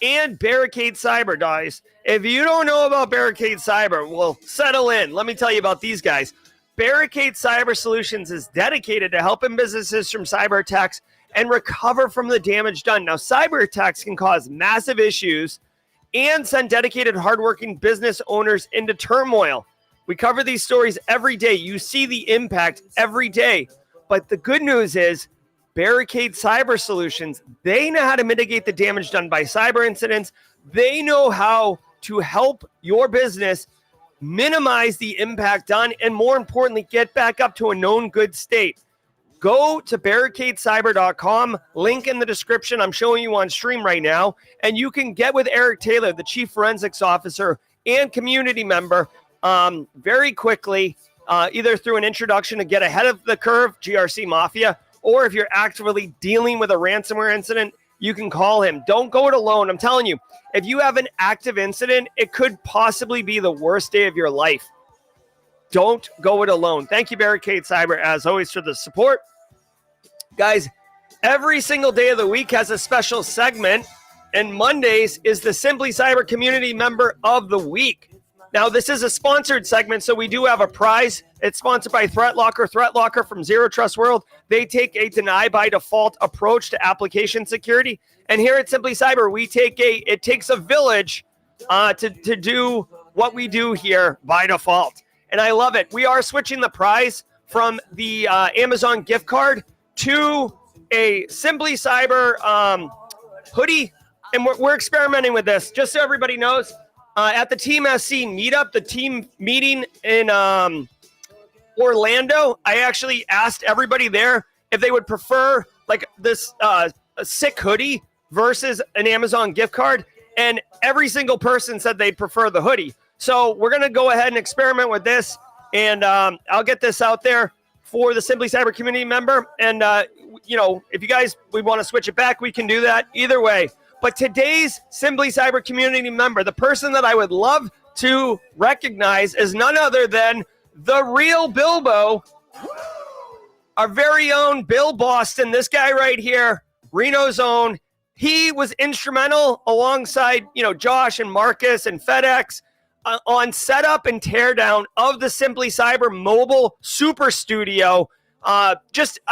and Barricade Cyber, guys. If you don't know about Barricade Cyber, well, settle in. Let me tell you about these guys. Barricade Cyber Solutions is dedicated to helping businesses from cyber attacks and recover from the damage done. Now, cyber attacks can cause massive issues and send dedicated, hardworking business owners into turmoil. We cover these stories every day. You see the impact every day. But the good news is Barricade Cyber Solutions, they know how to mitigate the damage done by cyber incidents. They know how to help your business minimize the impact done and, more importantly, get back up to a known good state. Go to barricadecyber.com, link in the description. I'm showing you on stream right now. And you can get with Eric Taylor, the Chief Forensics Officer and community member, very quickly, either through an introduction to get ahead of the curve, GRC Mafia, or if you're actively dealing with a ransomware incident, you can call him. Don't go it alone. I'm telling you, if you have an active incident, it could possibly be the worst day of your life. Don't go it alone. Thank you, Barricade Cyber, as always, for the support. Guys, every single day of the week has a special segment, and Mondays is the Simply Cyber Community Member of the Week. Now, this is a sponsored segment, so we do have a prize. It's sponsored by ThreatLocker. ThreatLocker from Zero Trust World. They take a deny-by-default approach to application security. And here at Simply Cyber, it takes a village to do what we do here by default. And I love it. We are switching the prize from the Amazon gift card to a Simply Cyber hoodie. And we're experimenting with this, just so everybody knows. At the Team SC meetup, the team meeting in Orlando, I actually asked everybody there if they would prefer like this a sick hoodie versus an Amazon gift card. And every single person said they'd prefer the hoodie. So we're going to go ahead and experiment with this. And I'll get this out there for the Simply Cyber community member. And, if you guys, we want to switch it back, we can do that either way. But today's Simply Cyber community member, the person that I would love to recognize is none other than the real Bilbo, our very own Bill Boston. This guy right here, Reno's own. He was instrumental alongside, Josh and Marcus and FedEx on setup and teardown of the Simply Cyber mobile super studio. I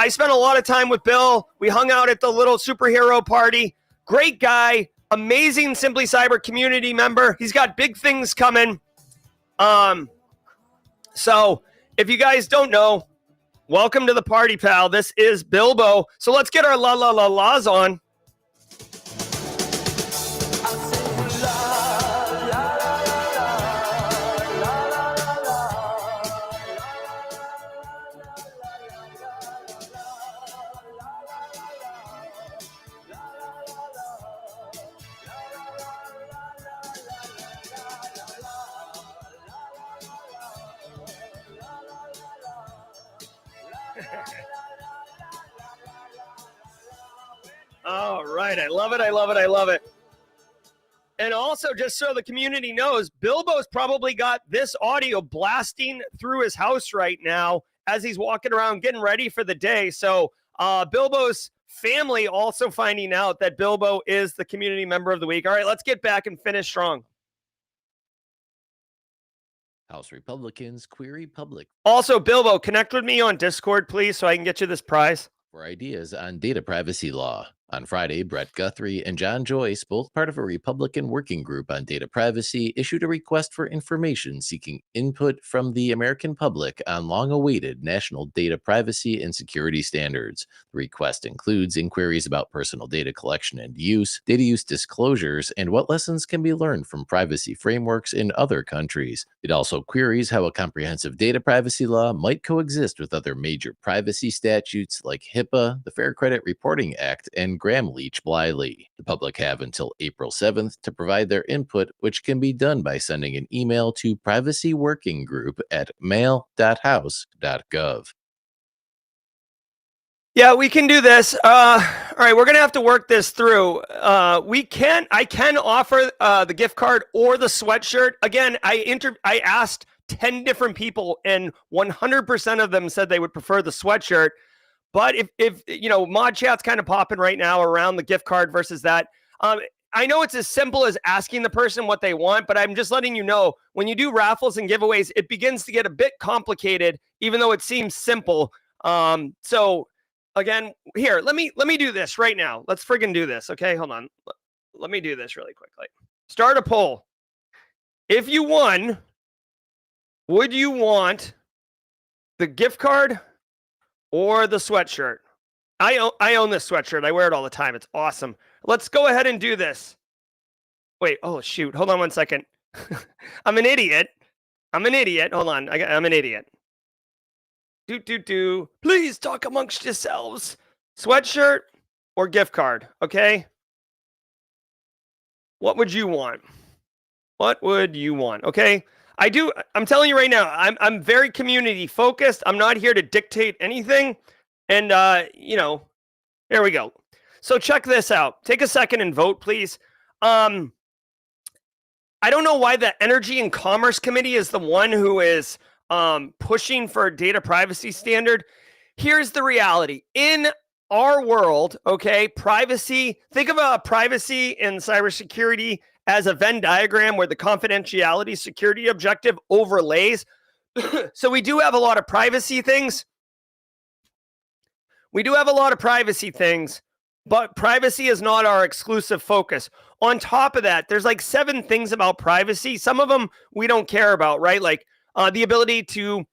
spent a lot of time with Bill. We hung out at the little superhero party. Great guy, amazing Simply Cyber community member. He's got big things coming. So if you guys don't know, welcome to the party, pal. This is Bilbo. So let's get our la la la la's on. All right. I love it. I love it. I love it. And also, just so the community knows, Bilbo's probably got this audio blasting through his house right now as he's walking around getting ready for the day. So Bilbo's family also finding out that Bilbo is the community member of the week. All right, let's get back and finish strong. House Republicans query public Also, Bilbo, connect with me on Discord, please, so I can get you this prize. for ideas on data privacy law. On Friday, Brett Guthrie and John Joyce, both part of a Republican working group on data privacy, issued a request for information seeking input from the American public on long-awaited national data privacy and security standards. The request includes inquiries about personal data collection and use, data use disclosures, and what lessons can be learned from privacy frameworks in other countries. It also queries how a comprehensive data privacy law might coexist with other major privacy statutes like HIPAA, the Fair Credit Reporting Act, and Gramm-Leach-Bliley. The public have until April 7th to provide their input, which can be done by sending an email to privacyworkinggroup@mail.house.gov. Yeah, we can do this. All right, we're gonna have to work this through. I can offer the gift card or the sweatshirt. Again, I asked 10 different people, and 100% of them said they would prefer the sweatshirt. But if you know, mod chat's kind of popping right now around the gift card versus that. I know it's as simple as asking the person what they want, but I'm just letting you know, when you do raffles and giveaways, it begins to get a bit complicated, even though it seems simple. So again, here, let me do this right now. Let's friggin' do this. Okay, hold on. Let me do this really quickly. Start a poll. If you won, would you want the gift card or the sweatshirt? I own this sweatshirt. I wear it all the time. It's awesome. Let's go ahead and do this. Wait, oh shoot. Hold on one second. I'm an idiot. Hold on. I'm an idiot. Please talk amongst yourselves. Sweatshirt or gift card, okay? What would you want? Okay? I'm telling you right now, I'm very community focused. I'm not here to dictate anything. And you know, there we go. So check this out. Take a second and vote, please. I don't know why the Energy and Commerce Committee is the one who is pushing for a data privacy standard. Here's the reality. In our world, okay, privacy, think of privacy and cybersecurity as a Venn diagram where the confidentiality security objective overlays. So we do have a lot of privacy things. But privacy is not our exclusive focus. On top of that, there's like 7 things about privacy. Some of them we don't care about, right? Like the ability to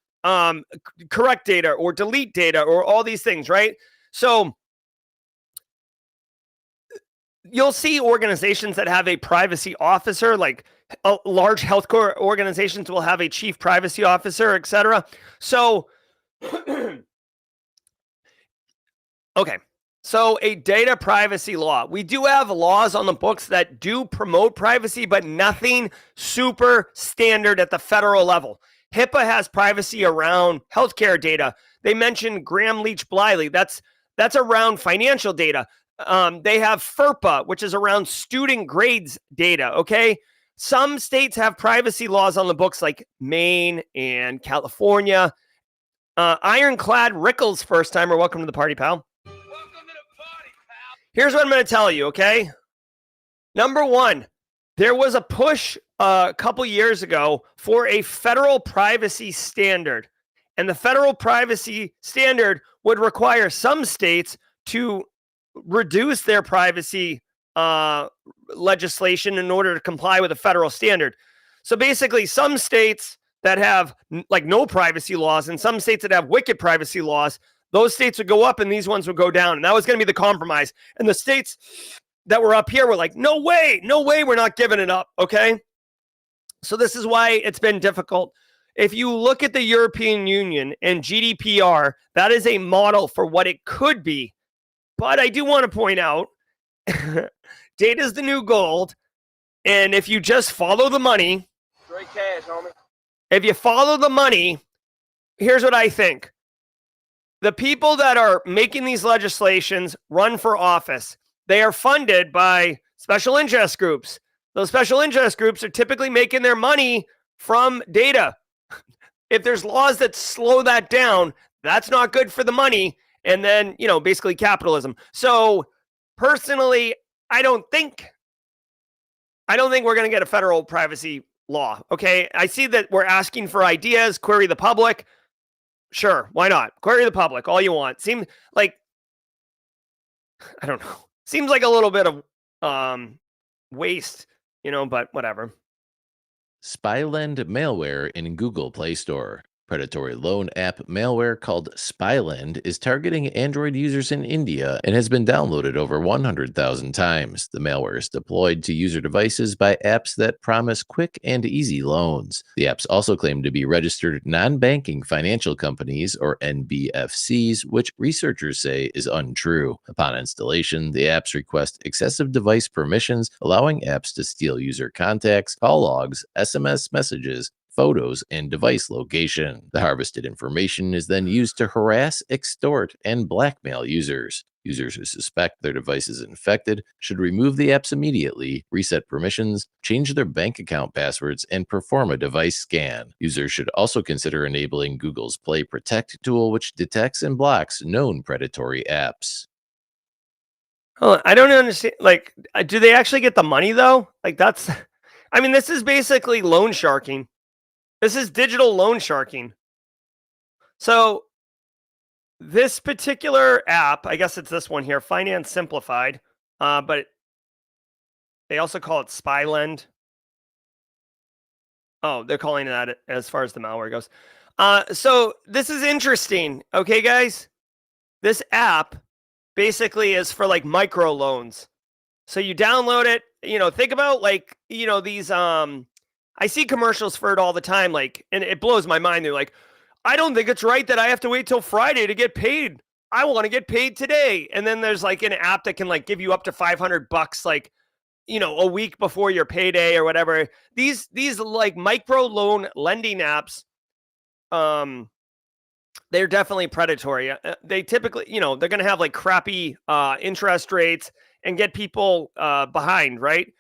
correct data or delete data or all these things, right? So you'll see organizations that have a privacy officer, like large healthcare organizations will have a chief privacy officer, etc. So, okay. So a data privacy law. We do have laws on the books that do promote privacy, but nothing super standard at the federal level. HIPAA has privacy around healthcare data. They mentioned Gramm-Leach-Bliley. That's around financial data. They have FERPA, which is around student grades data, okay? Some states have privacy laws on the books like Maine and California. Ironclad Rickles, first timer. Welcome to the party, pal. Here's what I'm going to tell you, okay? Number one, there was a push a couple years ago for a federal privacy standard. And the federal privacy standard would require some states to reduce their privacy legislation in order to comply with a federal standard. So basically, some states that have like no privacy laws and some states that have wicked privacy laws, those states would go up and these ones would go down. And that was going to be the compromise. And the states that were up here were like, no way, we're not giving it up, okay? So this is why it's been difficult. If you look at the European Union and GDPR, that is a model for what it could be. But I do want to point out, data is the new gold. And if you just follow the money, Straight cash, homie. if you follow the money, here's what I think. the people that are making these legislations run for office. They are funded by special interest groups. Those special interest groups are typically making their money from data. If there's laws that slow that down, that's not good for the money. And then, basically capitalism. So personally, I don't think we're going to get a federal privacy law. Okay. I see that we're asking for ideas, query the public. Sure. Why not? Query the public all you want. Seems like, I don't know. Seems like a little bit of waste, but whatever. SpyLend malware in Google Play Store. Predatory loan app malware called SpyLend is targeting Android users in India and has been downloaded over 100,000 times. The malware is deployed to user devices by apps that promise quick and easy loans. The apps also claim to be registered non-banking financial companies, or NBFCs, which researchers say is untrue. Upon installation, the apps request excessive device permissions, allowing apps to steal user contacts, call logs, SMS messages, photos, and device location. The harvested information is then used to harass, extort, and blackmail users. Users who suspect their device is infected should remove the apps immediately, reset permissions, change their bank account passwords, and perform a device scan. Users should also consider enabling Google's Play Protect tool, which detects and blocks known predatory apps. Oh, I don't understand. Like, do they actually get the money though? Like, this is basically loan sharking. This is digital loan sharking. So this particular app, I guess it's this one here, Finance Simplified, but they also call it SpyLend. Oh, they're calling it that as far as the malware goes. So this is interesting. Okay, guys, this app basically is for like micro loans. So you download it, think about like, these, I see commercials for it all the time, and it blows my mind. They're like, I don't think it's right that I have to wait till Friday to get paid. I want to get paid today. And then there's like an app that can like give you up to $500, a week before your payday or whatever. These like micro loan lending apps, they're definitely predatory. They typically, they're going to have like crappy interest rates and get people behind, right?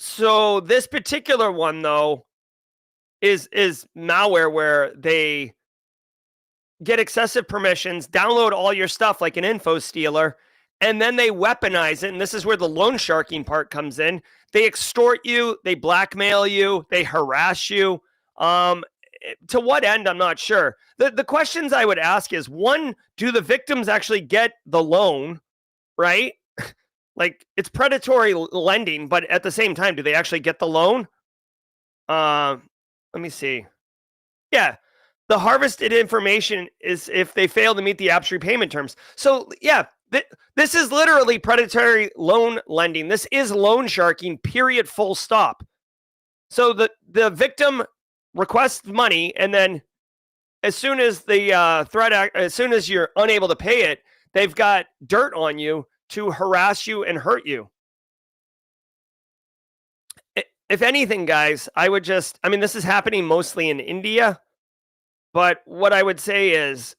So this particular one, though, is malware where they get excessive permissions, download all your stuff like an info stealer, and then they weaponize it. And this is where the loan sharking part comes in. They extort you, they blackmail you, they harass you. To what end, I'm not sure. The questions I would ask is, one, do the victims actually get the loan, right? Like, it's predatory lending, but at the same time, do they actually get the loan? Let me see. Yeah, the harvested information is if they fail to meet the app's repayment terms. So, yeah, this is literally predatory loan lending. This is loan sharking, period, full stop. So the victim requests money, and then as soon as the as soon as you're unable to pay it, they've got dirt on you to harass you and hurt you. If anything, guys, this is happening mostly in India, but what I would say is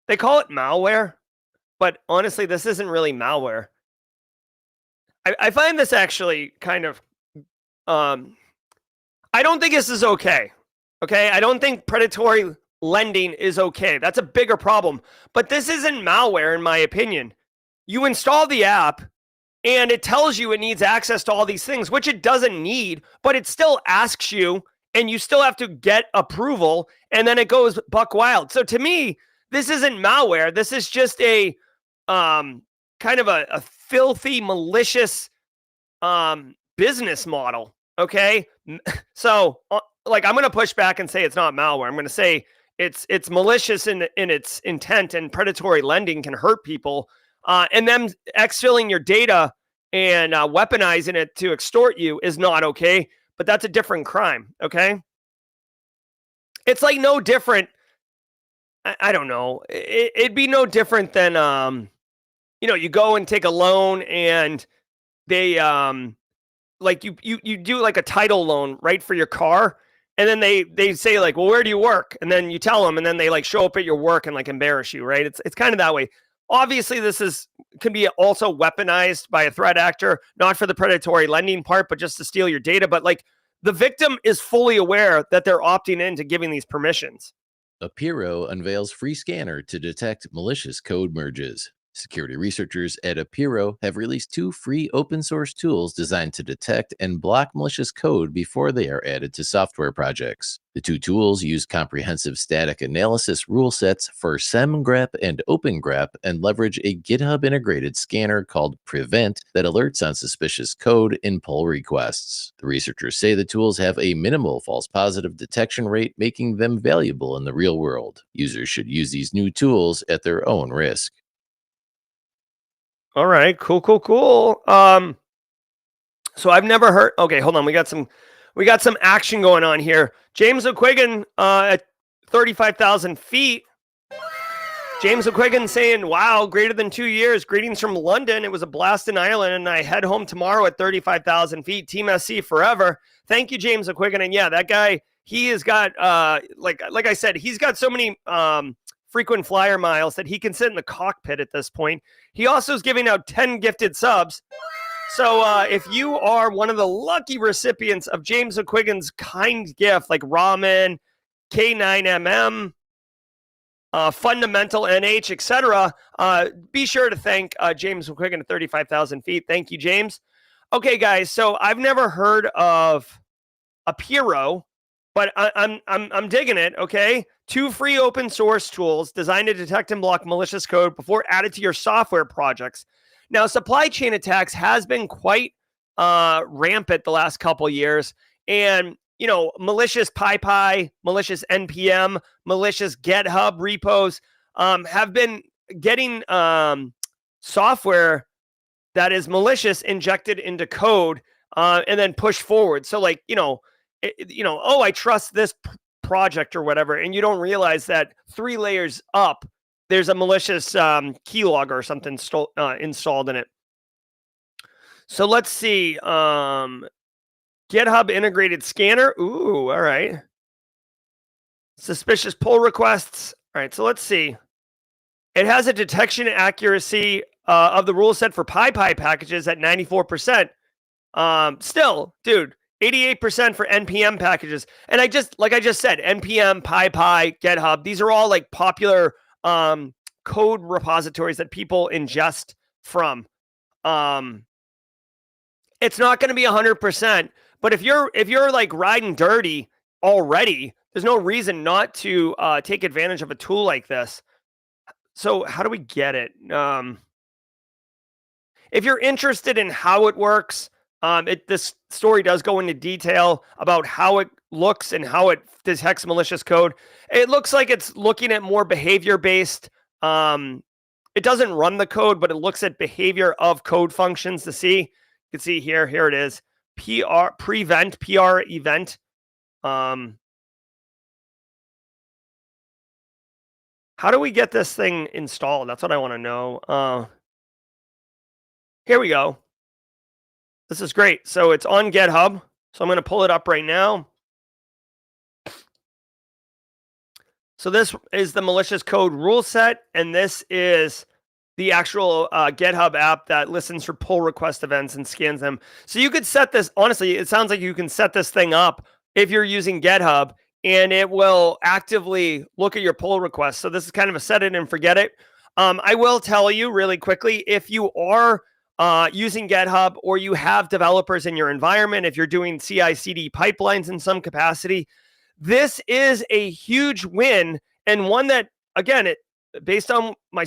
they call it malware, but honestly, this isn't really malware. I find this actually kind of, I don't think this is okay. Okay. I don't think predatory lending is okay. That's a bigger problem, but this isn't malware in my opinion. You install the app and it tells you it needs access to all these things, which it doesn't need, but it still asks you, and you still have to get approval, and then it goes buck wild. So to me, this isn't malware. This is just a kind of a filthy, malicious business model. Okay. So I'm going to push back and say it's not malware. I'm going to say it's malicious in its intent, and predatory lending can hurt people. And them exfilling your data and weaponizing it to extort you is not okay, but that's a different crime, okay? It's like no different. I don't know. It'd be no different than, you go and take a loan and they, like you do like a title loan, right, for your car. And then they say like, well, where do you work? And then you tell them, and then they like show up at your work and like embarrass you, right? It's kind of that way. Obviously, this can be also weaponized by a threat actor, not for the predatory lending part, but just to steal your data. But like the victim is fully aware that they're opting into giving these permissions. Apiro unveils free scanner to detect malicious code merges. Security researchers at Apiro have released 2 free open source tools designed to detect and block malicious code before they are added to software projects. The 2 tools use comprehensive static analysis rule sets for SemGrep and OpenGrep and leverage a GitHub integrated scanner called Prevent that alerts on suspicious code in pull requests. The researchers say the tools have a minimal false positive detection rate, making them valuable in the real world. Users should use these new tools at their own risk. All right, cool. So I've never heard. Okay, hold on. We got some action going on here. James O'Quigan at 35,000 feet. James O'Quigan saying, "Wow, greater than 2 years. Greetings from London. It was a blast in Ireland, and I head home tomorrow at 35,000 feet. Team SC forever." Thank you, James O'Quigan. And yeah, that guy, he has got like I said, he's got so many frequent flyer miles that he can sit in the cockpit at this point. He also is giving out 10 gifted subs. So if you are one of the lucky recipients of James O'Quigan's kind gift, like Ramen, K9MM, Fundamental NH, etc., be sure to thank James O'Quigan at 35,000 feet. Thank you, James. Okay, guys. So I've never heard of Apiro, but I'm digging it. Okay, 2 free open source tools designed to detect and block malicious code before added to your software projects. Now, supply chain attacks has been quite rampant the last couple years, and malicious PyPy, malicious NPM, malicious GitHub repos have been getting software that is malicious injected into code and then pushed forward. So, like oh, I trust this project or whatever, and you don't realize that 3 layers up, there's a malicious keylogger or something installed in it. So let's see. GitHub integrated scanner. Ooh, all right. Suspicious pull requests. All right, so let's see. It has a detection accuracy of the rule set for PyPy packages at 94%. Still, dude, 88% for NPM packages. And I just said, NPM, PyPy, GitHub, these are all like popular code repositories that people ingest from. It's not going to be 100%, but if you're like riding dirty already, there's no reason not to take advantage of a tool like this. So how do we get it? If you're interested in how it works, this story does go into detail about how it looks and how it detects malicious code. It looks like it's looking at more behavior-based. It doesn't run the code, but it looks at behavior of code functions to see. You can see here it is. Prevent, PR event. How do we get this thing installed? That's what I want to know. Here we go. This is great. So it's on GitHub. So I'm going to pull it up right now. So this is the malicious code rule set, and this is the actual GitHub app that listens for pull request events and scans them. So you could set this, honestly, it sounds like you can set this thing up if you're using GitHub, and it will actively look at your pull requests. So this is kind of a set it and forget it. I will tell you really quickly, if you are using GitHub or you have developers in your environment, if you're doing CI/CD pipelines in some capacity, this is a huge win, and one that, again, based on my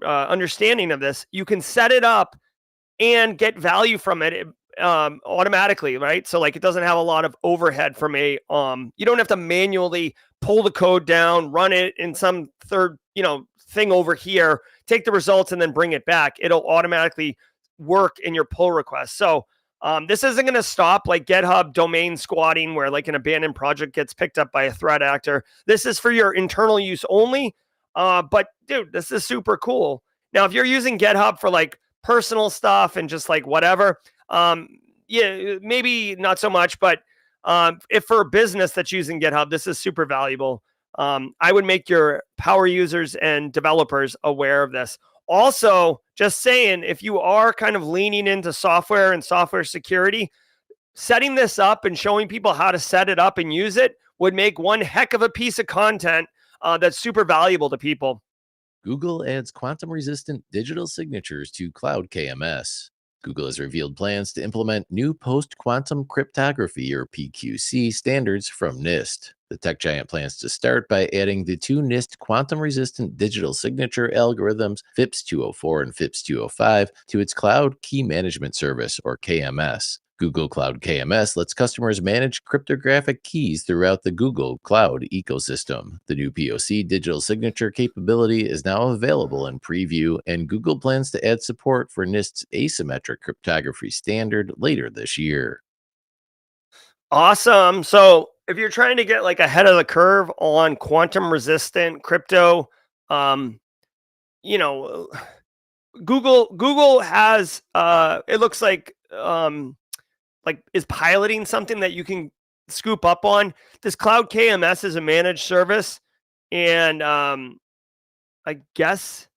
understanding of this, you can set it up and get value from it automatically, right? So like it doesn't have a lot of overhead from you don't have to manually pull the code down, run it in some third thing over here, take the results and then bring it back. It'll automatically work in your pull request. So this isn't going to stop like GitHub domain squatting where like an abandoned project gets picked up by a threat actor. This is for your internal use only. But dude, this is super cool. Now, if you're using GitHub for like personal stuff and just like whatever, yeah, maybe not so much, but if for a business that's using GitHub, this is super valuable. I would make your power users and developers aware of this. Also, just saying, if you are kind of leaning into software and software security, setting this up and showing people how to set it up and use it would make one heck of a piece of content that's super valuable to people. Google adds quantum-resistant digital signatures to Cloud KMS. Google has revealed plans to implement new post-quantum cryptography, or PQC, standards from NIST. The tech giant plans to start by adding the two NIST quantum-resistant digital signature algorithms, FIPS 204 and FIPS 205, to its Cloud Key Management Service, or KMS. Google Cloud KMS lets customers manage cryptographic keys throughout the Google Cloud ecosystem. The new POC digital signature capability is now available in preview, and Google plans to add support for NIST's asymmetric cryptography standard later this year. Awesome. So if you're trying to get like ahead of the curve on quantum resistant crypto, Google has it looks like is piloting something that you can scoop up on. This Cloud KMS is a managed service, and I guess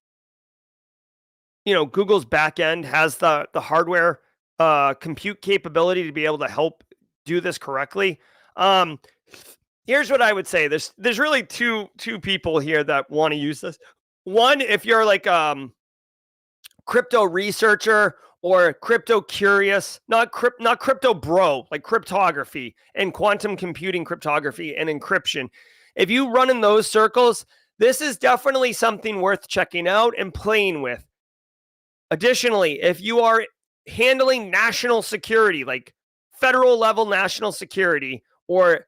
Google's backend has the hardware compute capability to be able to help do this correctly. Here's what I would say. There's really two people here that want to use this. One, if you're like crypto researcher or crypto curious, not crypto bro, like cryptography and quantum computing cryptography and encryption. If you run in those circles, this is definitely something worth checking out and playing with. Additionally, if you are handling national security, like federal level national security, or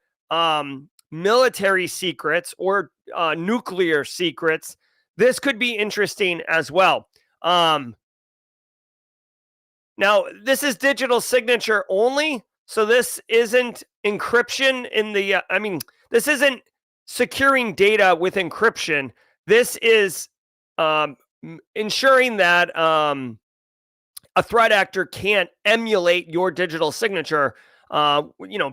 military secrets, or nuclear secrets, this could be interesting as well. Now, this is digital signature only, so this isn't encryption in the, this isn't securing data with encryption. This is ensuring that a threat actor can't emulate your digital signature,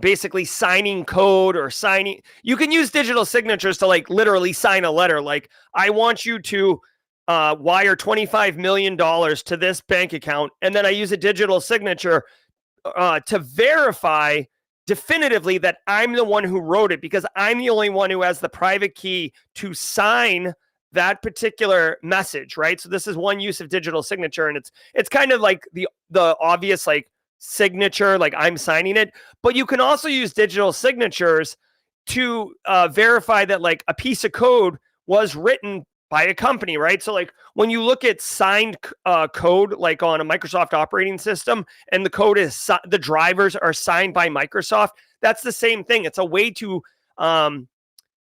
basically signing code or signing. You can use digital signatures to like literally sign a letter. Like, I want you to wire $25 million to this bank account. And then I use a digital signature to verify definitively that I'm the one who wrote it, because I'm the only one who has the private key to sign that particular message, right? So this is one use of digital signature, and it's kind of like the obvious like signature, like I'm signing it. But you can also use digital signatures to verify that like a piece of code was written by a company, right? So like when you look at signed code, like on a Microsoft operating system, and the code is the drivers are signed by Microsoft, that's the same thing. It's a way to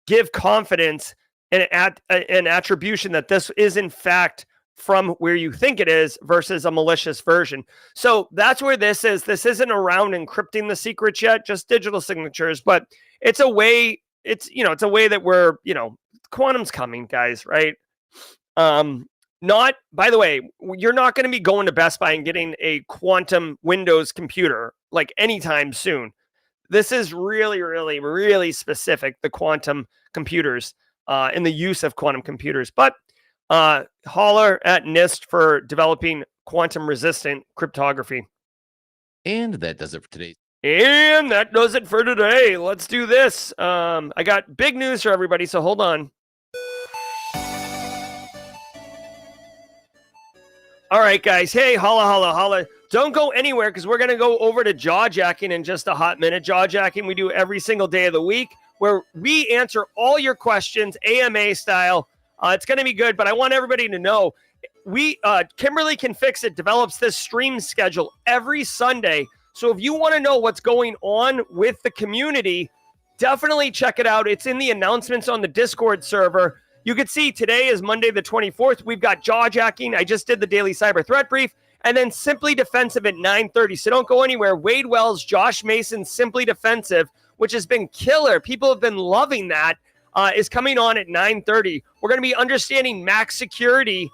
give confidence and an attribution that this is in fact from where you think it is versus a malicious version. So that's where this is. This isn't around encrypting the secrets yet, just digital signatures, but it's a way, it's a way that we're, quantum's coming, guys, right? Not, by the way, you're not going to be going to Best Buy and getting a quantum Windows computer like anytime soon. This is really, really, really specific, the quantum computers and the use of quantum computers. But holler at NIST for developing quantum resistant cryptography. And that does it for today. And that does it for today. Let's do this. I got big news for everybody, so hold on. All right, guys. Hey, holla, holla, holla. Don't go anywhere, because we're going to go over to Jawjacking in just a hot minute. Jawjacking we do every single day of the week, where we answer all your questions, AMA style. It's going to be good, but I want everybody to know, Kimberly Can Fix It develops this stream schedule every Sunday. So if you want to know what's going on with the community, definitely check it out. It's in the announcements on the Discord server. You can see today is Monday the 24th. We've got Jawjacking. I just did the daily cyber threat brief, and then Simply Defensive at 9:30. So don't go anywhere. Wade Wells, Josh Mason, Simply Defensive, which has been killer. People have been loving that, is coming on at 9:30. We're going to be understanding max security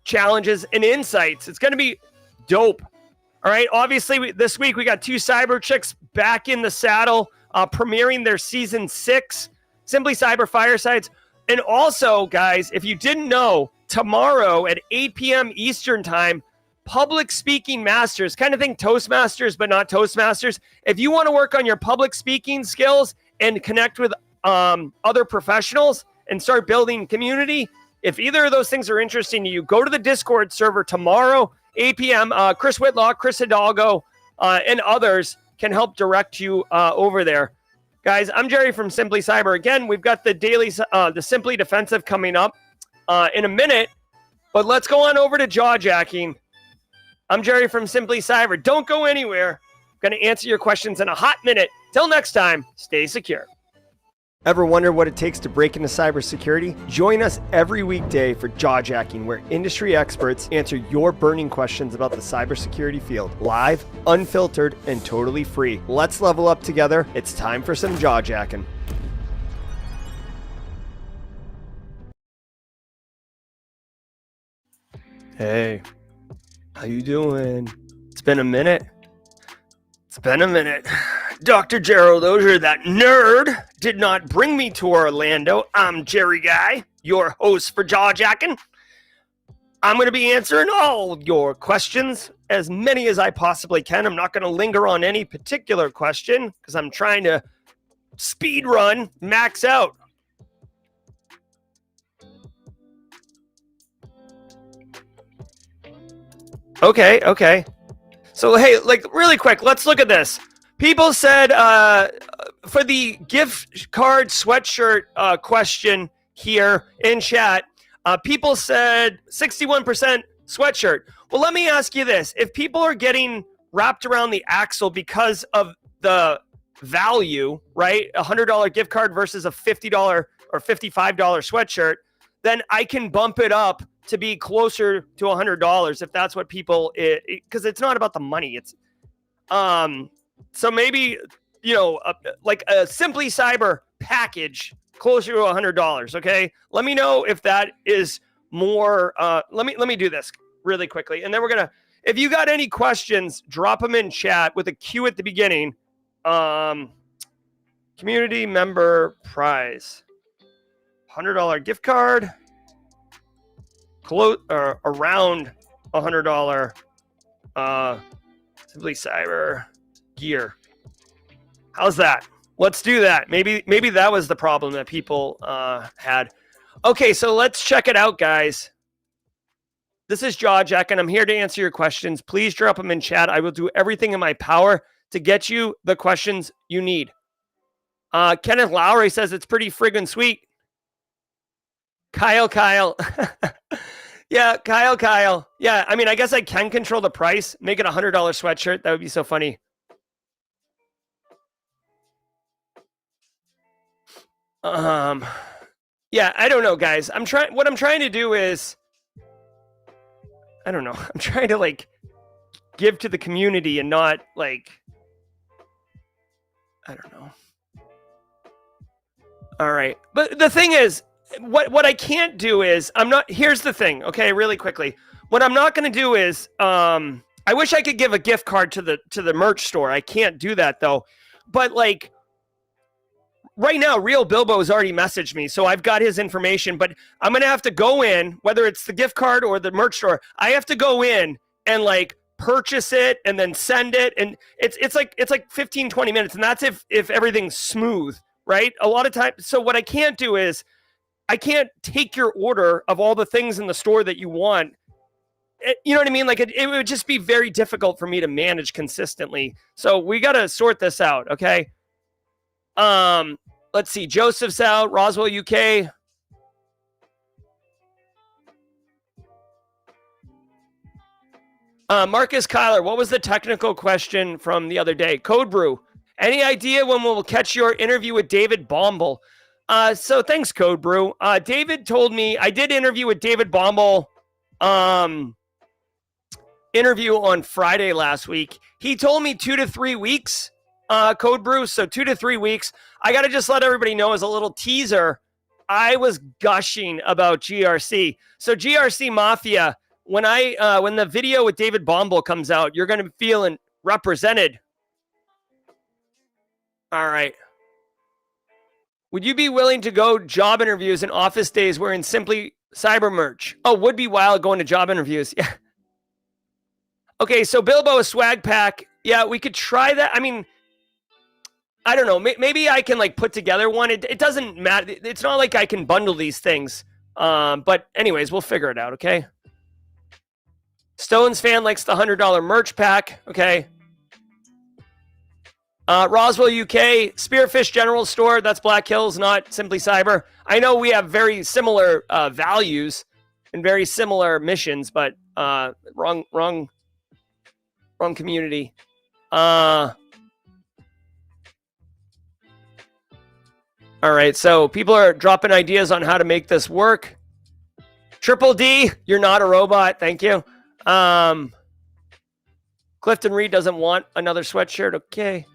challenges and insights. It's going to be dope. All right. Obviously, this week we got two cyber chicks back in the saddle, premiering their season 6, Simply Cyber Firesides. And also, guys, if you didn't know, tomorrow at 8 p.m. Eastern time, public speaking masters, kind of think Toastmasters, but not Toastmasters. If you want to work on your public speaking skills and connect with other professionals and start building community, if either of those things are interesting to you, go to the Discord server tomorrow, 8 p.m. Chris Whitlock, Chris Hidalgo, and others can help direct you over there. Guys, I'm Jerry from Simply Cyber. Again, we've got the daily, the Simply Defensive coming up in a minute, but let's go on over to jawjacking. I'm Jerry from Simply Cyber. Don't go anywhere. I'm going to answer your questions in a hot minute. Till next time, stay secure. Ever wonder what it takes to break into cybersecurity? Join us every weekday for Jawjacking, where industry experts answer your burning questions about the cybersecurity field. Live, unfiltered, and totally free. Let's level up together. It's time for some Jawjacking. Hey, how you doing? It's been a minute. Dr. Gerald Auger, that nerd, did not bring me to Orlando. I'm Jerry Guy, your host for Jawjacking. I'm going to be answering all your questions, as many as I possibly can. I'm not going to linger on any particular question because I'm trying to speed run, max out. Okay. So, hey, like, really quick, let's look at this. People said for the gift card sweatshirt question here in chat, people said 61% sweatshirt. Well, let me ask you this. If people are getting wrapped around the axle because of the value, right? A $100 gift card versus a $50 or $55 sweatshirt, then I can bump it up to be closer to $100 if that's what people, because it's not about the money. It's so maybe, you know, like a Simply Cyber package closer to $100. Okay, let me know if that is more. Let me do this really quickly, and then we're gonna. If you got any questions, drop them in chat with a Q at the beginning. Community member prize, $100 gift card. Around $100 Simply Cyber gear. How's that? Let's do that. Maybe that was the problem that people had. Okay, so let's check it out, guys. This is Jawjack, and I'm here to answer your questions. Please drop them in chat. I will do everything in my power to get you the questions you need. Kenneth Lowry says it's pretty friggin' sweet. Kyle. Yeah, Kyle. Yeah, I mean, I guess I can control the price. Make it a $100 sweatshirt. That would be so funny. Yeah, I don't know, guys. What I'm trying to do is, I don't know. I'm trying to, like, give to the community and not, like, I don't know. All right. But the thing is, what I can't do is here's the thing, okay, really quickly. What I'm not going to do is I wish I could give a gift card to the merch store. I can't do that though. But like right now, Real Bilbo has already messaged me, so I've got his information, but I'm going to have to go in, whether it's the gift card or the merch store, I have to go in and like purchase it and then send it, and it's like 15-20 minutes, and that's if everything's smooth, right? A lot of times. So what I can't do is I can't take your order of all the things in the store that you want. You know what I mean? Like it would just be very difficult for me to manage consistently. So we got to sort this out. Okay. Let's see. Joseph's out. Roswell, UK. Marcus Kyler, what was the technical question from the other day? Code Brew. Any idea when we'll catch your interview with David Bombal? So thanks, Code Brew. David told me I did interview with David Bombal. Interview on Friday last week. He told me 2 to 3 weeks. Code Brew. So 2 to 3 weeks. I got to just let everybody know as a little teaser. I was gushing about GRC. So GRC Mafia. when the video with David Bombal comes out, you're going to be feeling represented. All right. Would you be willing to go job interviews and office days wearing simply cyber merch? Oh, would be wild going to job interviews. Yeah. Okay, so Bilbo, a swag pack. Yeah, we could try that. I mean, I don't know. Maybe I can like put together one. It doesn't matter. It's not like I can bundle these things. But anyways, we'll figure it out, okay? Stones fan likes the $100 merch pack. Okay. Roswell, UK, Spearfish General Store. That's Black Hills, not Simply Cyber. I know we have very similar values and very similar missions, but wrong community. All right, so people are dropping ideas on how to make this work. Triple D, you're not a robot. Thank you. Clifton Reed doesn't want another sweatshirt. Okay.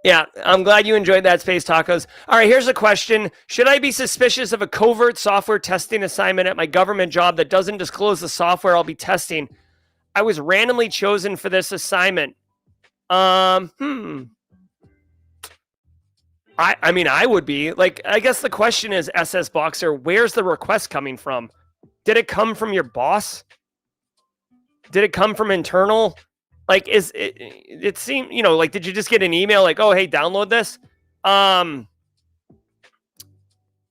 Yeah, I'm glad you enjoyed that, Space Tacos. All right, here's a question. Should I be suspicious of a covert software testing assignment at my government job that doesn't disclose the software I'll be testing? I was randomly chosen for this assignment. I mean, I would be. Like, I guess the question is, SS Boxer, where's the request coming from? Did it come from your boss? Did it come from internal? Like, it seemed, you know, like, did you just get an email like, oh, hey, download this? I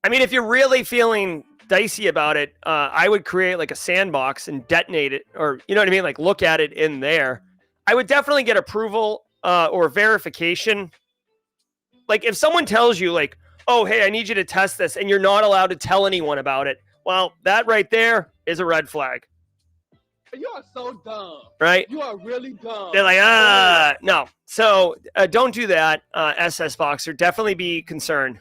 mean, if you're really feeling dicey about it, I would create like a sandbox and detonate it, or, you know what I mean? Like, look at it in there. I would definitely get approval or verification. Like, if someone tells you like, oh, hey, I need you to test this, and you're not allowed to tell anyone about it, well, that right there is a red flag. You are so dumb. Right? You are really dumb. They're like, no. So don't do that, SS Boxer. Definitely be concerned.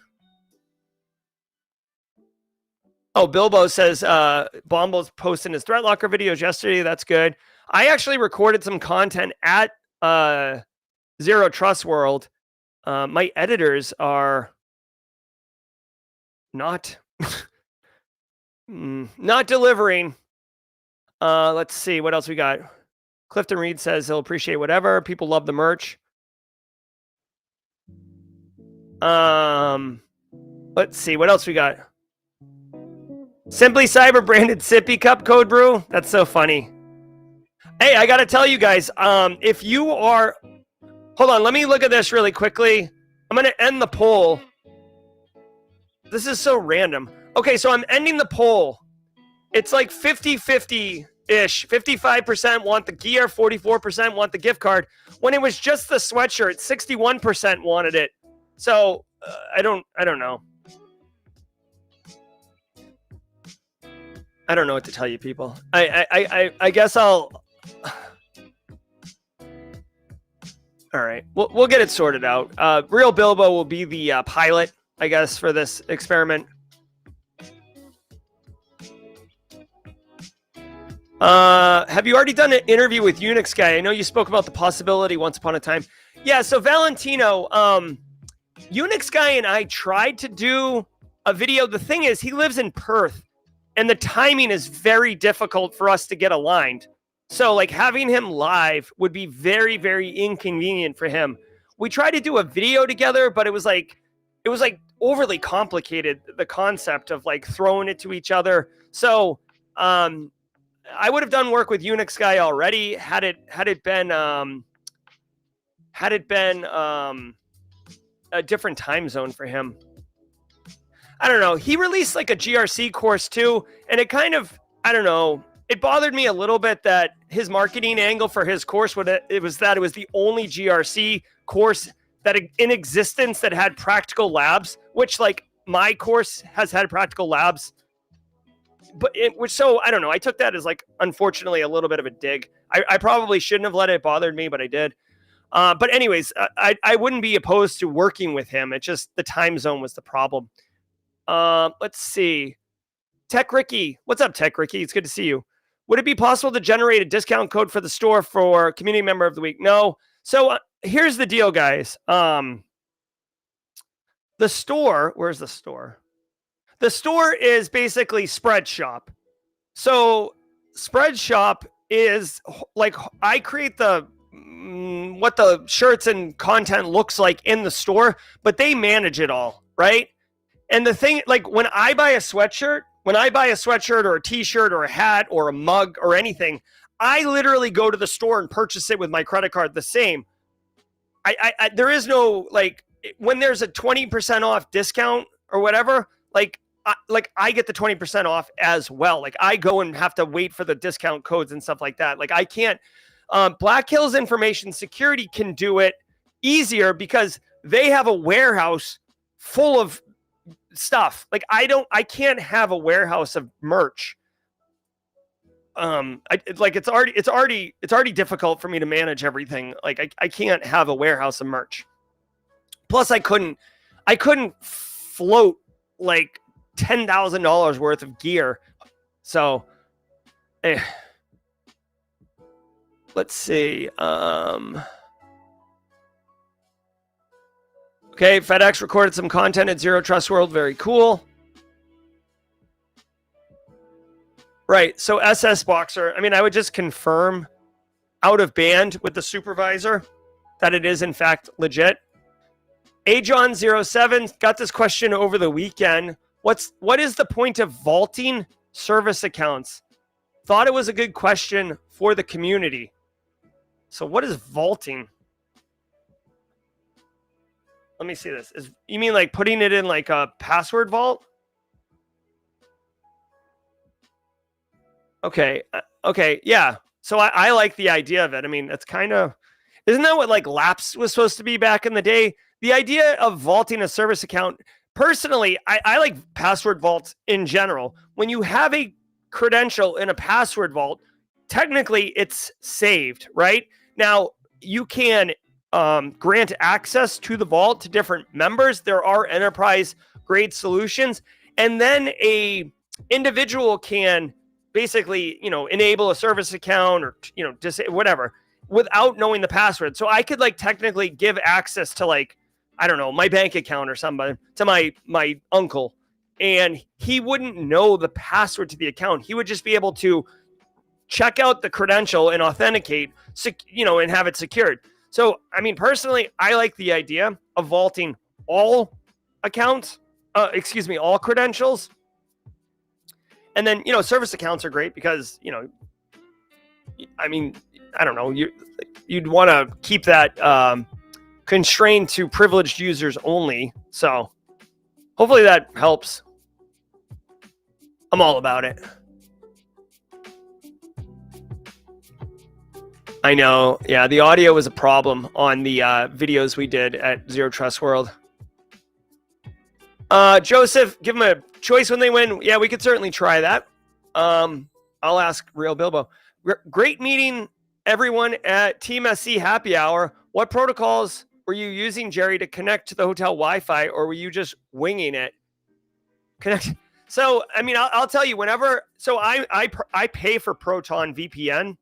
Oh, Bilbo says Bomball's posting his Threat Locker videos yesterday. That's good. I actually recorded some content at Zero Trust World. My editors are not not delivering. Let's see what else we got. Clifton Reed says he'll appreciate whatever. People love the merch. Let's see what else we got. Simply Cyber branded sippy cup code brew. That's so funny. Hey, I gotta tell you guys, if you are, hold on, let me look at this really quickly. I'm gonna end the poll. This is so random. Okay, so I'm ending the poll. It's like 50-50-ish. 55% want the gear, 44% want the gift card. When it was just the sweatshirt, 61% wanted it. So I don't know. I don't know what to tell you, people. I guess I'll. All right, we'll get it sorted out. Real Bilbo will be the pilot, I guess, for this experiment. Have you already done an interview with UnixGuy? I know you spoke about the possibility once upon a time. Yeah, so Valentino, UnixGuy and I tried to do a video. The thing is, he lives in Perth, and the timing is very difficult for us to get aligned. So, like, having him live would be very, very inconvenient for him. We tried to do a video together, but it was like overly complicated, the concept of like throwing it to each other. So, I would have done work with UnixGuy already had it been a different time zone for him. I don't know. He released like a GRC course too, and it kind of, I don't know. It bothered me a little bit that his marketing angle for his course was the only GRC course that in existence that had practical labs, which like my course has had practical labs. But so I don't know. I took that as like, unfortunately, a little bit of a dig. I probably shouldn't have let it bother me, but I did. But anyways, I wouldn't be opposed to working with him. It's just the time zone was the problem. Let's see. Tech Ricky. What's up, Tech Ricky? It's good to see you. Would it be possible to generate a discount code for the store for Community Member of the Week? No. So here's the deal, guys. The store, where's the store? The store is basically Spread Shop. So Spread Shop is like, I create the what the shirts and content looks like in the store, but they manage it all, right? And the thing, like when I buy a sweatshirt or a t-shirt or a hat or a mug or anything, I literally go to the store and purchase it with my credit card the same. I there is no, like, when there's a 20% off discount or whatever, like I get the 20% off as well. Like I go and have to wait for the discount codes and stuff like that. Like I can't, Black Hills Information Security can do it easier because they have a warehouse full of stuff. Like I can't have a warehouse of merch. It's already difficult for me to manage everything. Like I can't have a warehouse of merch. Plus I couldn't float like $10,000 worth of gear. So, let's see. Okay, FedEx recorded some content at Zero Trust World. Very cool. Right, so SS Boxer. I mean, I would just confirm out of band with the supervisor that it is in fact legit. Ajon07 got this question over the weekend. What is the point of vaulting service accounts? Thought it was a good question for the community. So what is vaulting? Let me see this. You mean like putting it in like a password vault? Okay. Okay. Yeah. So I like the idea of it. I mean, it's kind of, isn't that what like Laps was supposed to be back in the day? The idea of vaulting a service account, personally, I like password vaults in general. When you have a credential in a password vault, technically it's saved, right? Now, you can grant access to the vault to different members. There are enterprise grade solutions. And then a individual can basically, enable a service account or, whatever without knowing the password. So I could like technically give access to like, I don't know, my bank account or somebody to my uncle, and he wouldn't know the password to the account. He would just be able to check out the credential and authenticate, and have it secured. So, I mean, personally, I like the idea of vaulting all accounts, all credentials. And then, service accounts are great because, I mean, I don't know, you'd want to keep that constrained to privileged users only. So hopefully that helps. I'm all about it. I know. Yeah, the audio was a problem on the videos we did at Zero Trust World. Joseph, give them a choice when they win. Yeah, we could certainly try that. I'll ask Real Bilbo. Great meeting everyone at Team SC Happy Hour. What protocols were you using, Jerry, to connect to the hotel Wi-Fi, or were you just winging it? Connect. So, I mean, I'll tell you, so I pay for Proton VPN.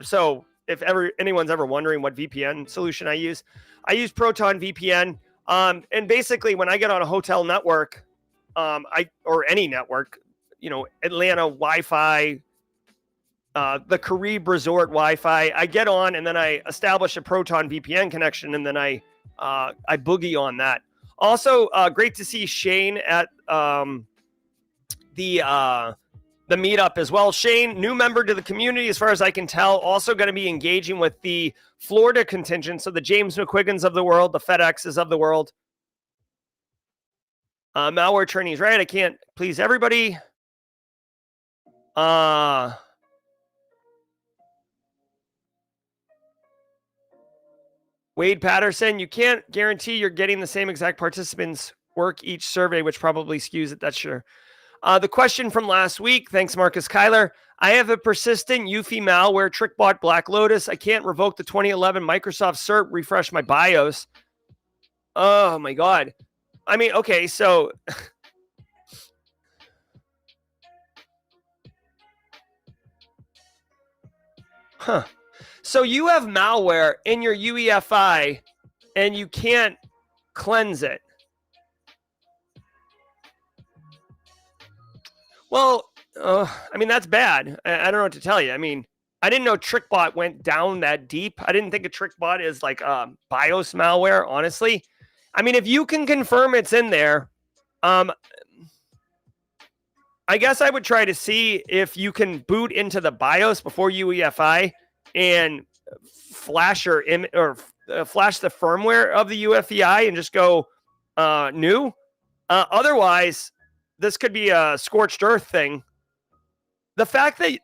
So if anyone's ever wondering what VPN solution I use Proton VPN. And basically when I get on a hotel network, or any network, Atlanta Wi-Fi, the Carib Resort Wi-Fi, I get on and then I establish a Proton VPN connection, and then I boogie on that. Also, great to see Shane at the meetup as well. Shane, new member to the community, as far as I can tell, also going to be engaging with the Florida contingent. So the James McQuiggins of the world, the FedExes of the world. Malware attorneys, right? I can't please everybody. Wade Patterson, you can't guarantee you're getting the same exact participants work each survey, which probably skews it. That's sure. The question from last week, thanks Marcus Kyler. I have a persistent Eufy malware TrickBot Black Lotus. I can't revoke the 2011 Microsoft cert, refresh my BIOS. Oh my God. I mean, okay, so so you have malware in your UEFI and you can't cleanse it. Well, I mean, that's bad. I don't know what to tell you. I mean, I didn't know TrickBot went down that deep. I didn't think a TrickBot is like BIOS malware, honestly. I mean, if you can confirm it's in there, I guess I would try to see if you can boot into the BIOS before UEFI and flash flash the firmware of the UEFI and just go new. Otherwise, this could be a scorched earth thing. The fact that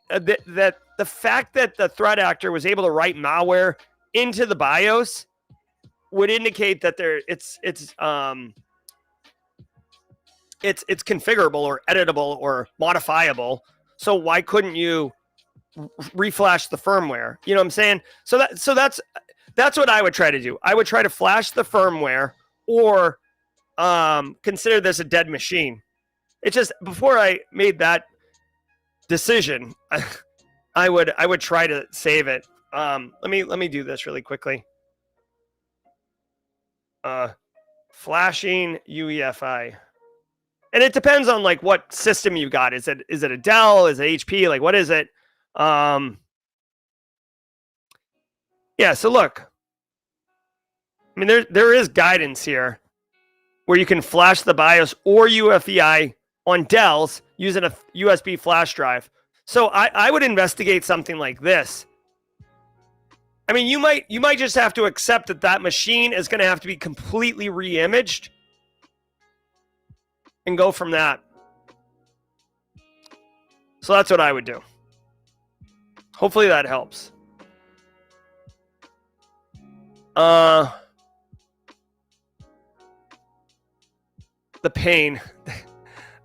the threat actor was able to write malware into the BIOS would indicate that it's configurable or editable or modifiable. So why couldn't you reflash the firmware? You know what I'm saying? So that's what I would try to do. I would try to flash the firmware or consider this a dead machine. It's just before I made that decision, I would try to save it. Let me do this really quickly. Flashing UEFI. And it depends on like what system you got. Is it a Dell? Is it HP? Like what is it? Yeah, so look. I mean, there is guidance here where you can flash the BIOS or UEFI on Dells using a USB flash drive. So I would investigate something like this. I mean, you might just have to accept that machine is going to have to be completely re-imaged and go from that. So that's what I would do. Hopefully that helps. The pain.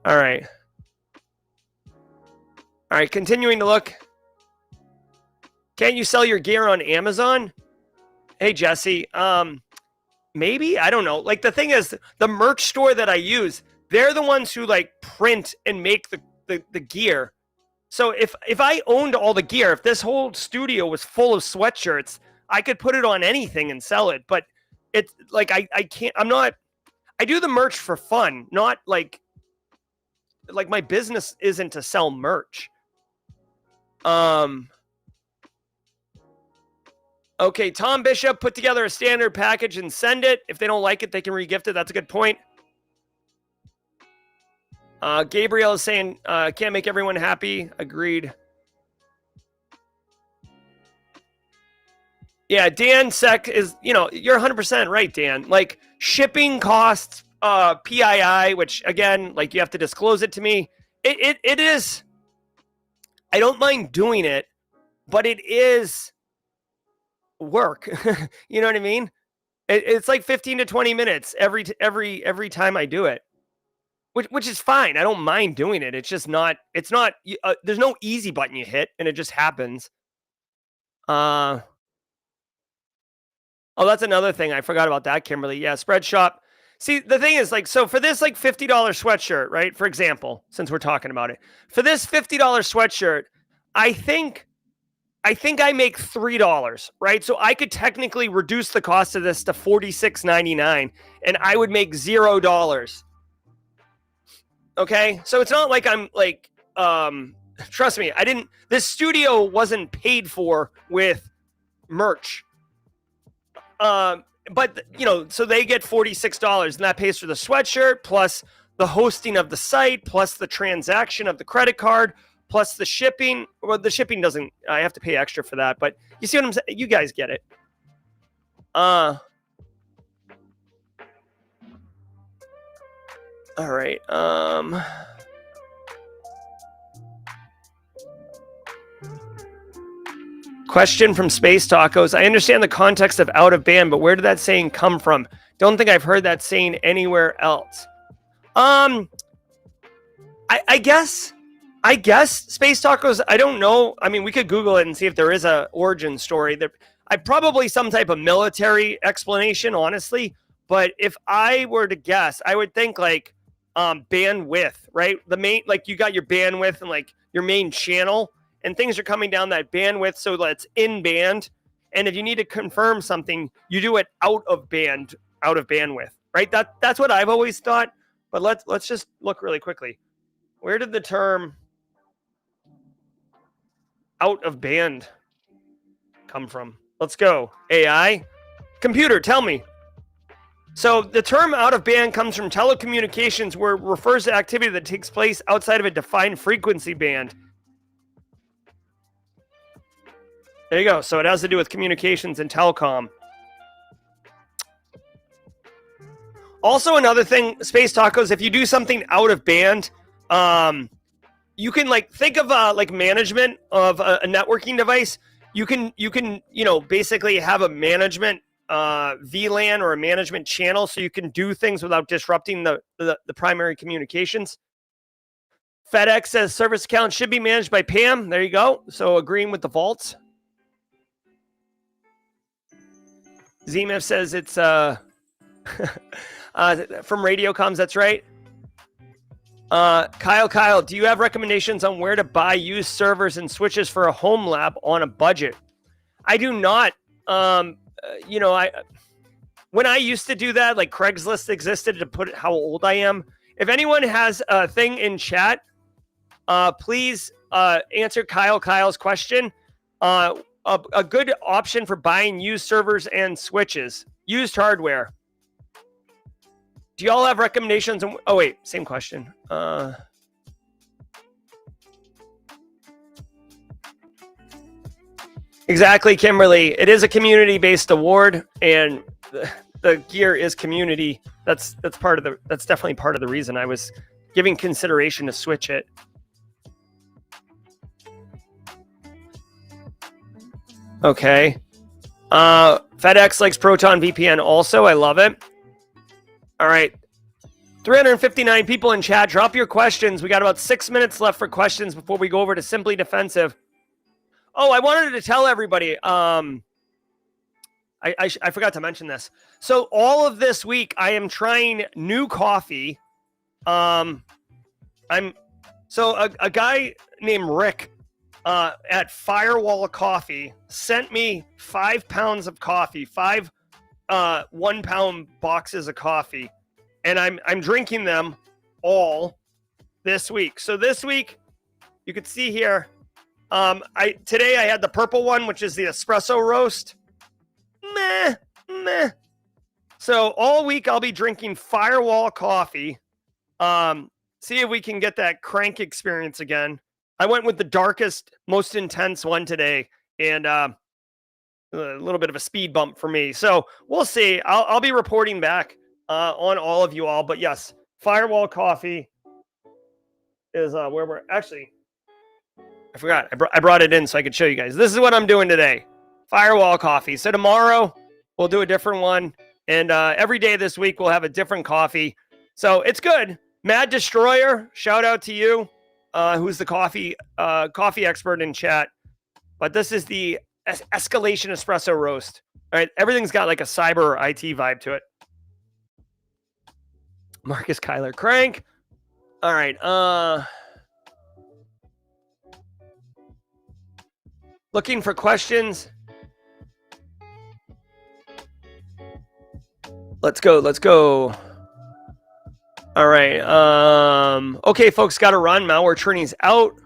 All right. All right, continuing to look. Can't you sell your gear on Amazon? Hey, Jesse. Maybe, I don't know. Like the thing is, the merch store that I use, they're the ones who like print and make the gear. So if I owned all the gear, if this whole studio was full of sweatshirts, I could put it on anything and sell it. But it's like I can't. I do the merch for fun, not like my business isn't to sell merch. Okay, Tom Bishop, put together a standard package and send it. If they don't like it, they can regift it. That's a good point. Gabriel is saying, can't make everyone happy. Agreed. Yeah, Dan Sec is, you're 100% right, Dan. Like, shipping costs, PII, which, again, like, you have to disclose it to me. It is, I don't mind doing it, but it is work. You know what I mean? It's like 15 to 20 minutes every time I do it. Which is fine. I don't mind doing it. It's just not, there's no easy button you hit and it just happens. Oh, that's another thing. I forgot about that, Kimberly. Yeah, spread shop. See, the thing is like, so for this like $50 sweatshirt, right? For example, since we're talking about it, for this $50 sweatshirt, I think I make $3, right? So I could technically reduce the cost of this to $46.99 and I would make $0. Okay, so it's not like I'm like, trust me, this studio wasn't paid for with merch. But, so they get $46 and that pays for the sweatshirt plus the hosting of the site, plus the transaction of the credit card, plus the shipping. Well, the shipping doesn't, I have to pay extra for that, but you see what I'm saying? You guys get it. All right. Question from Space Tacos. I understand the context of out of band, but where did that saying come from? Don't think I've heard that saying anywhere else. I guess Space Tacos, I don't know. I mean, we could Google it and see if there is a origin story. I probably some type of military explanation, honestly. But if I were to guess, I would think like bandwidth, right? The main, like you got your bandwidth and like your main channel, and things are coming down that bandwidth, so that's in band. And if you need to confirm something, you do it out of bandwidth, right? That's what I've always thought. But let's just look really quickly. Where did the term out of band come from? Let's go. AI. Computer, tell me. So the term out of band comes from telecommunications, where it refers to activity that takes place outside of a defined frequency band. There you go. So it has to do with communications and telecom. Also, another thing, Space Tacos, if you do something out of band, you can like think of like management of a networking device. You can basically have a management VLAN or a management channel, so you can do things without disrupting the primary communications. FedEx says service accounts should be managed by PAM. There you go. So agreeing with the vaults. ZMF says it's from Radiocoms. That's right. Kyle, do you have recommendations on where to buy used servers and switches for a home lab on a budget? I do not. When I used to do that, like Craigslist existed to put how old I am. If anyone has a thing in chat, please answer Kyle's question. A good option for buying used servers and switches, used hardware. Do y'all have recommendations? Oh, wait, same question. Exactly, Kimberly. It is a community-based award, and the gear is community. That's definitely part of the reason I was giving consideration to switch it. Okay. FedEx likes Proton VPN also. I love it. All right. 359 people in chat. Drop your questions. We got about 6 minutes left for questions before we go over to Simply Defensive. Oh, I wanted to tell everybody. I forgot to mention this. So all of this week, I am trying new coffee. A guy named Rick at Firewall Coffee sent me 5 pounds of coffee, 5 1 pound boxes of coffee, and I'm drinking them all this week. So this week, you can see here, today I had the purple one, which is the espresso roast. Meh. So all week I'll be drinking Firewall Coffee. See if we can get that crank experience again. I went with the darkest, most intense one today, and a little bit of a speed bump for me. So we'll see. I'll be reporting back on all of you all. But yes, Firewall Coffee is where we're actually. I forgot. I brought it in so I could show you guys. This is what I'm doing today. Firewall Coffee. So tomorrow we'll do a different one, and every day this week we'll have a different coffee. So it's good. Mad Destroyer, shout out to you. Who's the coffee expert in chat. But this is the escalation espresso roast. All right, everything's got like a cyber IT vibe to it. Marcus Kyler crank. All right. Looking for questions. Let's go. All right. Okay, folks, got to run. Malware Trinity out.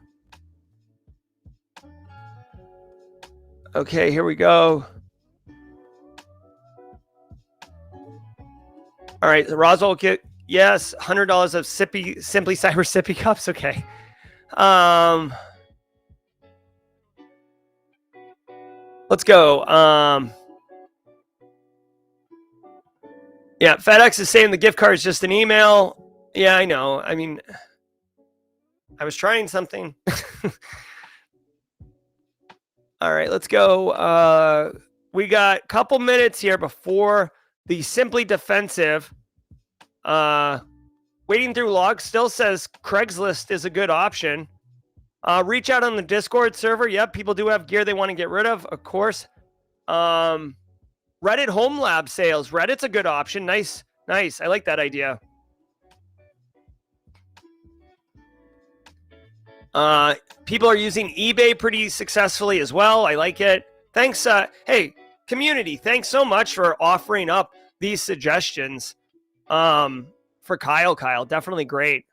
Okay, here we go. All right, Roswell get yes, $100 of Simply Cyber sippy cups. Okay. Let's go. Yeah, FedEx is saying the gift card is just an email. Yeah, I know. I mean, I was trying something. All right, let's go. We got a couple minutes here before the Simply Defensive. Waiting through logs still says Craigslist is a good option. Reach out on the Discord server. Yep, people do have gear they want to get rid of course. Reddit Home Lab sales. Reddit's a good option. Nice. I like that idea. People are using eBay pretty successfully as well. I like it. Thanks. Hey, community, thanks so much for offering up these suggestions for Kyle. Definitely great.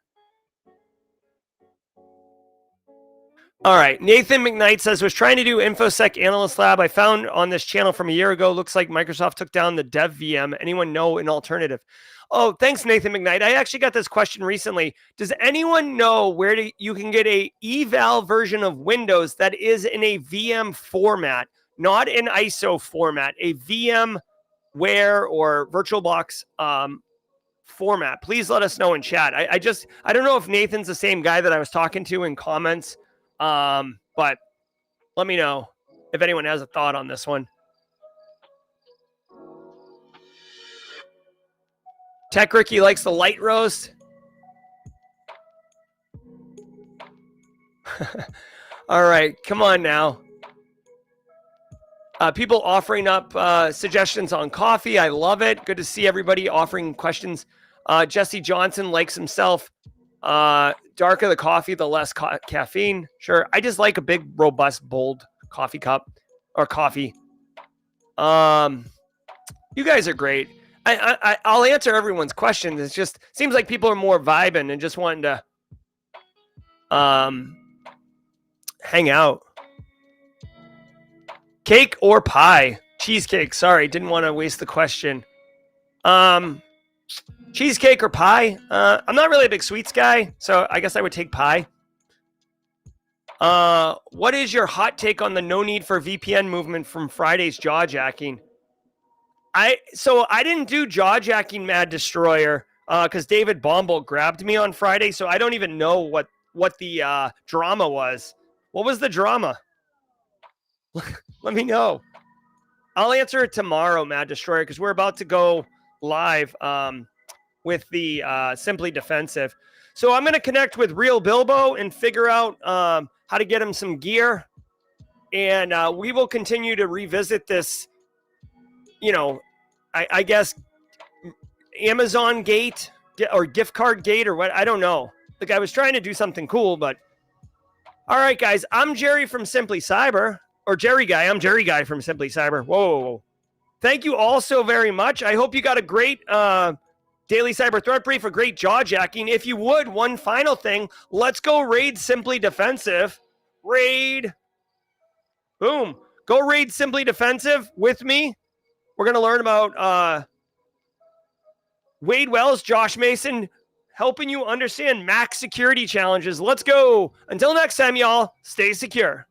All right. Nathan McKnight says, was trying to do InfoSec Analyst Lab. I found on this channel from a year ago. Looks like Microsoft took down the dev VM. Anyone know an alternative? Oh, thanks, Nathan McKnight. I actually got this question recently. Does anyone know where you can get a eval version of Windows that is in a VM format, not an ISO format, a VMware or VirtualBox format? Please let us know in chat. I don't know if Nathan's the same guy that I was talking to in comments. But let me know if anyone has a thought on this one. Tech Ricky likes the light roast. All right, come on now. People offering up suggestions on coffee. I love it. Good to see everybody offering questions. Jesse Johnson likes himself. Darker the coffee, the less caffeine. Sure. I just like a big, robust, bold coffee cup or coffee. You guys are great. I'll answer everyone's questions. It just seems like people are more vibing and just wanting to hang out. Cake or pie? Cheesecake. Sorry, didn't want to waste the question. Cheesecake or pie? I'm not really a big sweets guy, so I guess I would take pie. What is your hot take on the no need for VPN movement from Friday's jawjacking? I didn't do jawjacking, Mad Destroyer, because David Bombal grabbed me on Friday, so I don't even know what the drama was. What was the drama? Let me know. I'll answer it tomorrow, Mad Destroyer, because we're about to go live with the Simply Defensive. So I'm going to connect with Real Bilbo and figure out how to get him some gear. And we will continue to revisit this, I guess, Amazon gate or gift card gate or what. I don't know. The guy was trying to do something cool, but all right, guys, I'm Jerry from Simply Cyber, or Jerry Guy. I'm Jerry Guy from Simply Cyber. Whoa. Thank you all so very much. I hope you got a great Daily Cyber Threat Brief, a great jaw-jacking. If you would, one final thing, let's go raid Simply Defensive. Raid. Boom. Go raid Simply Defensive with me. We're going to learn about Wade Wells, Josh Mason, helping you understand Mac security challenges. Let's go. Until next time, y'all, stay secure.